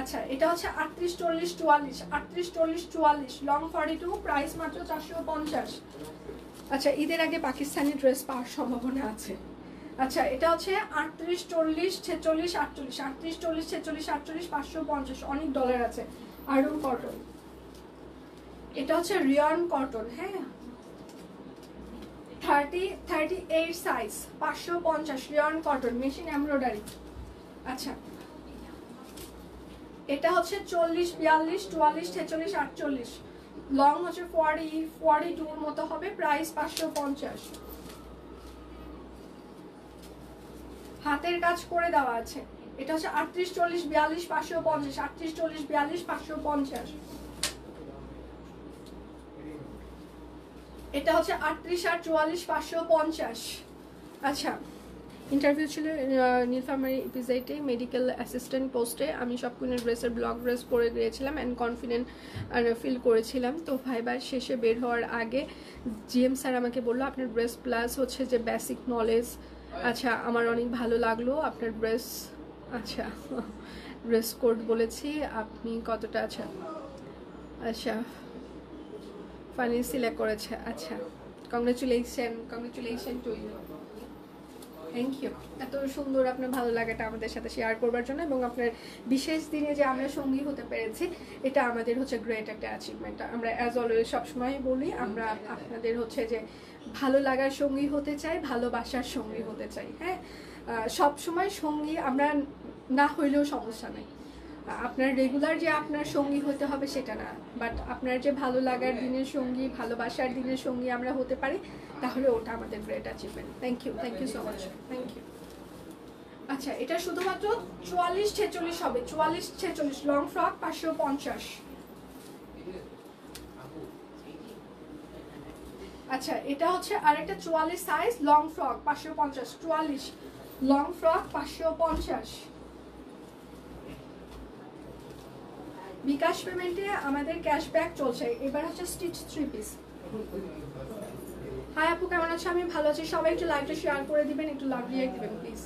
A: আচ্ছা, এটা হচ্ছে 38, 40, 44, 38, 40, 44, লং 42, প্রাইস মাত্র 450। আচ্ছা, ঈদের আগে পাকিস্তানি ড্রেস পাওয়ার সম্ভাবনা আছে। আচ্ছা, এটা হচ্ছে 38, 40, 46, 48, 38, 40, 46, 48, 550, অনেক ডলার আছে। আরং কটন, এটা হচ্ছে রিয়ন কটন। হ্যাঁ, 38 সাইজ, 550, রিয়ন কটন, মেশিন এমব্রয়ডারি। আচ্ছা, এটা হচ্ছে 40, 42, 44, 46, 48, লং হচ্ছে 40, 42 মতো হবে, প্রাইস 550। হাতের কাজ করে দেওয়া আছে। এটা হচ্ছে 38, 40, 42, 550, 38, 40, 42, 550। এটা হচ্ছে 38 আর 44, 550। আচ্ছা, ইন্টারভিউ ছিল নীলফামারী ইপিজেডে মেডিকেল অ্যাসিস্ট্যান্ট পোস্টে। আমি সব কুইনের ড্রেসের ব্লগ ড্রেস পরে গিয়েছিলাম অ্যান্ড কনফিডেন্ট ফিল করেছিলাম। তো ভাইবার শেষে বের হওয়ার আগে জিএম স্যার আমাকে বললো আপনার ড্রেস প্লাস হচ্ছে যে বেসিক নলেজ। আচ্ছা, আমার অনেক ভালো লাগলো আপনার ড্রেস। আচ্ছা, ড্রেস কোড বলেছি, আপনি কতটা আচ্ছা আচ্ছা ফানি সিলেক্ট করেছে। আচ্ছা, congratulation to you, thank you এত সুন্দর আপনার ভালো লাগাটা আমাদের সাথে শেয়ার করবার জন্য, এবং আপনার বিশেষ দিনে যে আমরা সঙ্গী হতে পেরেছি এটা আমাদের হচ্ছে গ্রেট একটা অ্যাচিভমেন্ট। আমরা অ্যাজ অলওয়েজ সবসময় বলি আমরা আপনাদের হচ্ছে যে ভালো লাগার সঙ্গী হতে চাই, ভালোবাসার সঙ্গী হতে চাই। হ্যাঁ, সবসময় সঙ্গী আমরা না হইলেও সমস্যা নেই, আপনার রেগুলার যে আপনার সঙ্গী হতে হবে সেটা না, বাট আপনার যে ভালো লাগার দিনের সঙ্গী, ভালোবাসার দিনের সঙ্গী আমরা হতে পারি, তাহলে ওটা আমাদের great achievement. Thank you so much, thank you. আচ্ছা, এটা শুধুমাত্র 44, 46 হবে, 44, 46, লং ফ্রক 550। আচ্ছা, এটা হচ্ছে আরেকটা 44 size long frock 550, 44 long frock 550। BKash পেমেন্টে আমাদের ক্যাশব্যাক চলছে। এবার হচ্ছে স্টিচ 3 পিস। হাই আপু, কেমন আছো? আমি ভালো আছি। সবাই একটু লাইভটা শেয়ার করে দিবেন, একটু লাভ রিয়াক্ট দিবেন প্লিজ,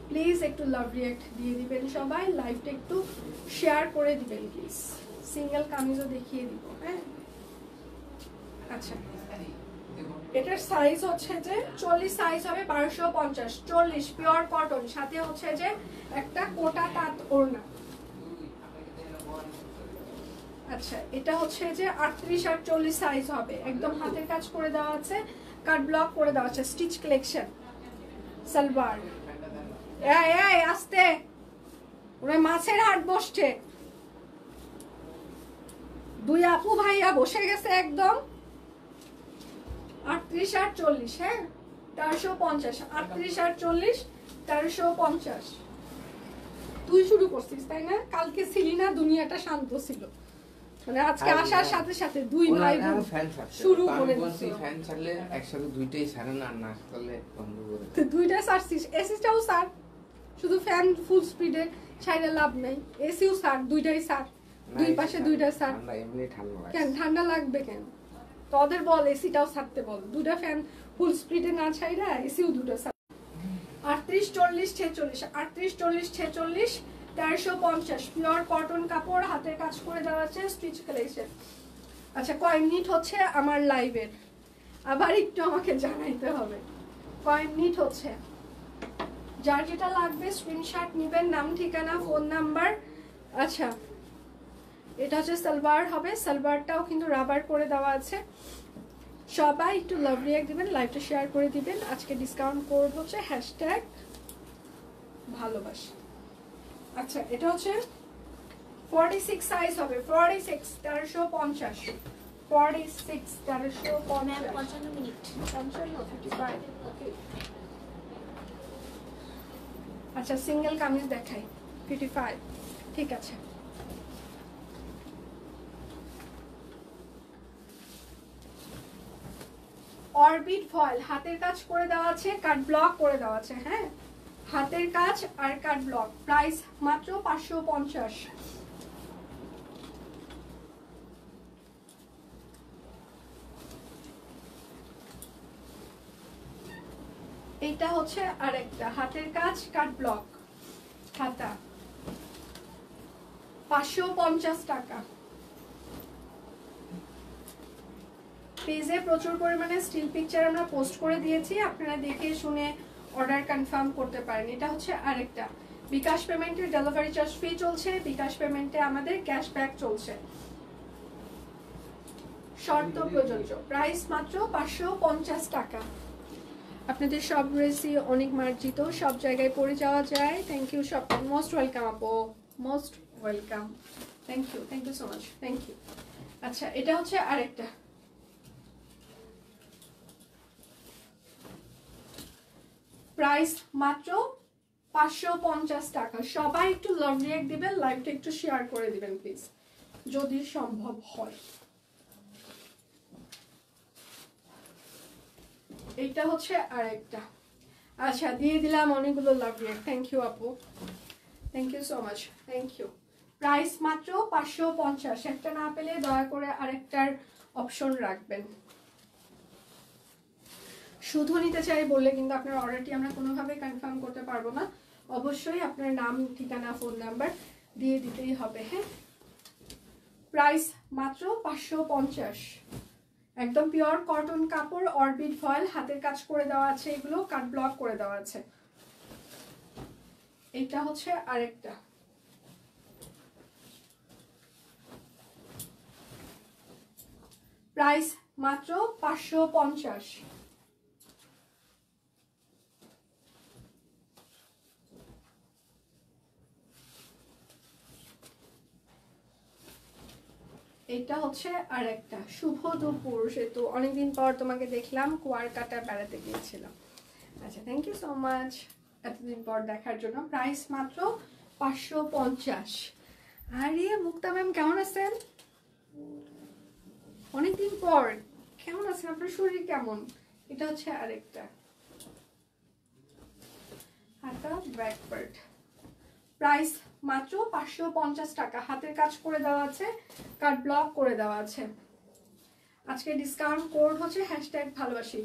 A: প্লিজ একটু লাভ রিয়াক্ট দিয়ে দিবেন সবাই, লাইভটা একটু শেয়ার করে দিবেন প্লিজ। সিঙ্গেল কামিজও দেখিয়ে দিব। হ্যাঁ, আচ্ছা, এটার সাইজ হচ্ছে যে 40 সাইজ হবে, 1250, 40 পিওর কটন, সাথে হচ্ছে যে একটা কোটা তাঁত ওড়না। আচ্ছা, এটা হচ্ছে যে 38 আর 40 সাইজ হবে, একদম হাতের কাজ করে দেওয়া আছে, কাট ব্লক করে দেওয়া আছে, স্টিচ কালেকশন। সালোয়ার, এই আস্তে, ওরা মাছের হাট বসছে, দুই আপু ভাইয়া বসে গেছে একদম। 38 আর 40, হ্যাঁ 1350, 38 আর 40, 1350। তুই শুরু করছিস তাই না? কালকে ছিলি না, দুনিয়াটা শান্ত ছিল, মানে আজকে আসার সাথে সাথে দুই ভাই শুরু করে দিয়েছে।
B: ফ্যান ছাড়লে একসাথে দুইটাই ছাড়ে না, না ছাড়লে বন্ধ করে
A: তো দুইটা সারছিস, এসিটাও সার, শুধু ফ্যান ফুল স্পিডে ছাইরে লাভ নাই, এসিও সার, দুইটাই সার, দুই পাশে দুইটা সার।
B: এমনি ঠান্ডা লাগে,
A: কেন ঠান্ডা লাগবে কেন? তোদের বল এসিটাও ছাড়তে বল, দুইটা ফ্যান ফুল স্পিডে না ছাইরা এসিও দুটো সার। 38, 40, 46, 38, 40, 46, 1350, পিওর কটন কাপড়, হাতের কাজ করে দেওয়া আছে, স্টিচ কালেকশন। আচ্ছা, কয় মিনিট হচ্ছে আমার লাইভের? আবার একটু আমাকে জানাইতে হবে কয় মিনিট হচ্ছে। যার যেটা লাগবে স্ক্রিনশট নেবেন, নাম ঠিকানা ফোন নাম্বার। আচ্ছা, এটা হচ্ছে সালোয়ার হবে, সালোয়ারটাও কিন্তু রাবার করে দেওয়া আছে। সবাই একটু লাভ রিয়াক্ট দিবেন, লাইভটা শেয়ার করে দিবেন। আজকে ডিসকাউন্ট কোড হচ্ছে #ভালোবাসা। আচ্ছা এটা হচ্ছে 46 সাইজ হবে, 46 1350, 46 1350,
C: 55 মিনিট।
A: 55 ওকে। আচ্ছা সিঙ্গেল কামিজ দেখাই 55, ঠিক আছে। অরবিট ফয়েল হাতের কাজ করে দেওয়া আছে, কাট ব্লক করে দেওয়া আছে, হ্যাঁ হাতের কাজ আর কাট ব্লক। প্রাইস মাত্র 550। এইটা হচ্ছে আরেকটা হাতের কাজ কাট ব্লক হাতা, 550 টাকা। পেজে প্রচুর পরিমাণে স্টিল পিকচার আমরা পোস্ট করে দিয়েছি, আপনারা দেখে শুনে অর্ডার কনফার্ম করতে পারেন। এটা হচ্ছে আরেকটা বিকাশ পেমেন্টের ডেলিভারি চার্জ ফ্রি চলছে, বিকাশ পেমেন্টে আমাদের ক্যাশব্যাক চলছে, শর্ত প্রযোজ্য। প্রাইস মাত্র 550 টাকা। আপনাদের সব ড্রেসই অনেক মার্জিত, সব জায়গায় পরে যাওয়া যায়। থ্যাংক ইউ সব, মোস্ট ওয়েলকাম আপু, most welcome, thank you so much, thank you. আচ্ছা এটা হচ্ছে আরেকটা, প্রাইস মাত্র 550 টাকা। সবাই একটু লাভ রিঅ্যাক্ট দিবেন, লাইভটা একটু শেয়ার করে দিবেন প্লিজ যদি সম্ভব হয়। এইটা হচ্ছে আরেকটা। আচ্ছা দিয়ে দিলাম অনেকগুলো লাভ রিঅ্যাক্ট, থ্যাংক ইউ আপু, thank you so much, thank you. Price মাত্র 550। একটা না পেলে দয়া করে আরেকটার অপশন রাখবেন। শুধু নিতে চাই বললে কিন্তু আপনার অর্ডারটি আমরা কোনোভাবে কনফার্ম করতে পারবো না, অবশ্যই আপনার নাম ঠিকানা ফোন নাম্বার দিয়ে দিতেই হবে, হ্যাঁ। প্রাইস মাত্র 550, একদম পিওর কটন কাপড়, অরবিট ফয়েল হাতের কাজ করে দেওয়া আছে, এগুলো কাট ব্লক করে দেওয়া আছে। এটা হচ্ছে আরেকটা, প্রাইস মাত্র 550। এটা হচ্ছে আরেকটা, শুভ দুপুর, সে তো অনেকদিন পর তোমাকে দেখলাম, কুয়ারকাটা বেড়াতে গিয়েছিলাম। আচ্ছা থ্যাংক ইউ সো মাচ এতদিন পর দেখার জন্য। প্রাইস মাত্র 550। আরে মুক্তা ম্যাম কেমন আছেন? অনেকদিন পর, কেমন আছেন? আপনার শরীর কেমন? এটা হচ্ছে আরেকটা হাতা ব্যাক পার্ট, প্রাইস মাত্র 550 টাকা। হাতের কাজ করে দেওয়া আছে, কাট ব্লক করে দেওয়া আছে। আজকে ডিসকাউন্ট কোড হচ্ছে #ভালোবাসি।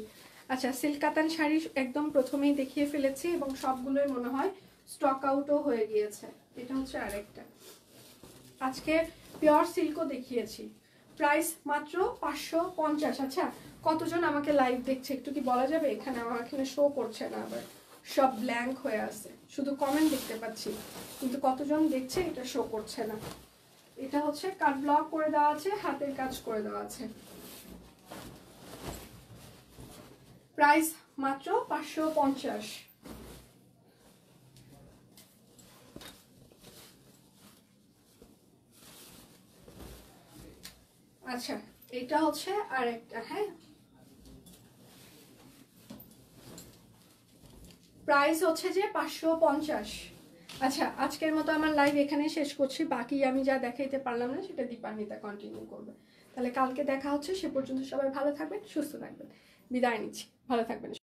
A: আচ্ছা সিল্ক কাতান শাড়ি একদম প্রথমেই দেখিয়ে ফেলেছি এবং সবগুলোই মনে হয় স্টক আউটও হয়ে গিয়েছে। এটা হচ্ছে আরেকটা, আজকে পিওর সিল্কও দেখিয়েছি। প্রাইস মাত্র 550। আচ্ছা কতজন আমাকে লাইভ দেখছে একটু কি বলা যাবে? এখানে আমার এখানে শো করছে না, আবার সব ব্ল্যাঙ্ক হয়ে আছে, শুধু কমেন্ট দেখতে পাচ্ছি কিন্তু কতজন দেখছে এটা শো করছে না। এটা হচ্ছে কাট ব্লক করে দেওয়া আছে, হাতের কাজ করে দেওয়া আছে। প্রাইস মাত্র 550। আচ্ছা এটা হচ্ছে আরেকটা, হ্যাঁ প্রাইস হচ্ছে যে 550। আচ্ছা আজকের মতো আমার লাইভ এখানে শেষ করছি, বাকি আমি যা দেখাইতে পারলাম না সেটা দীপান্বিতা কন্টিনিউ করবে। তাহলে কালকে দেখা হচ্ছে, সে পর্যন্ত সবাই ভালো থাকবেন, সুস্থ থাকবেন, বিদায় নিচ্ছি, ভালো থাকবেন।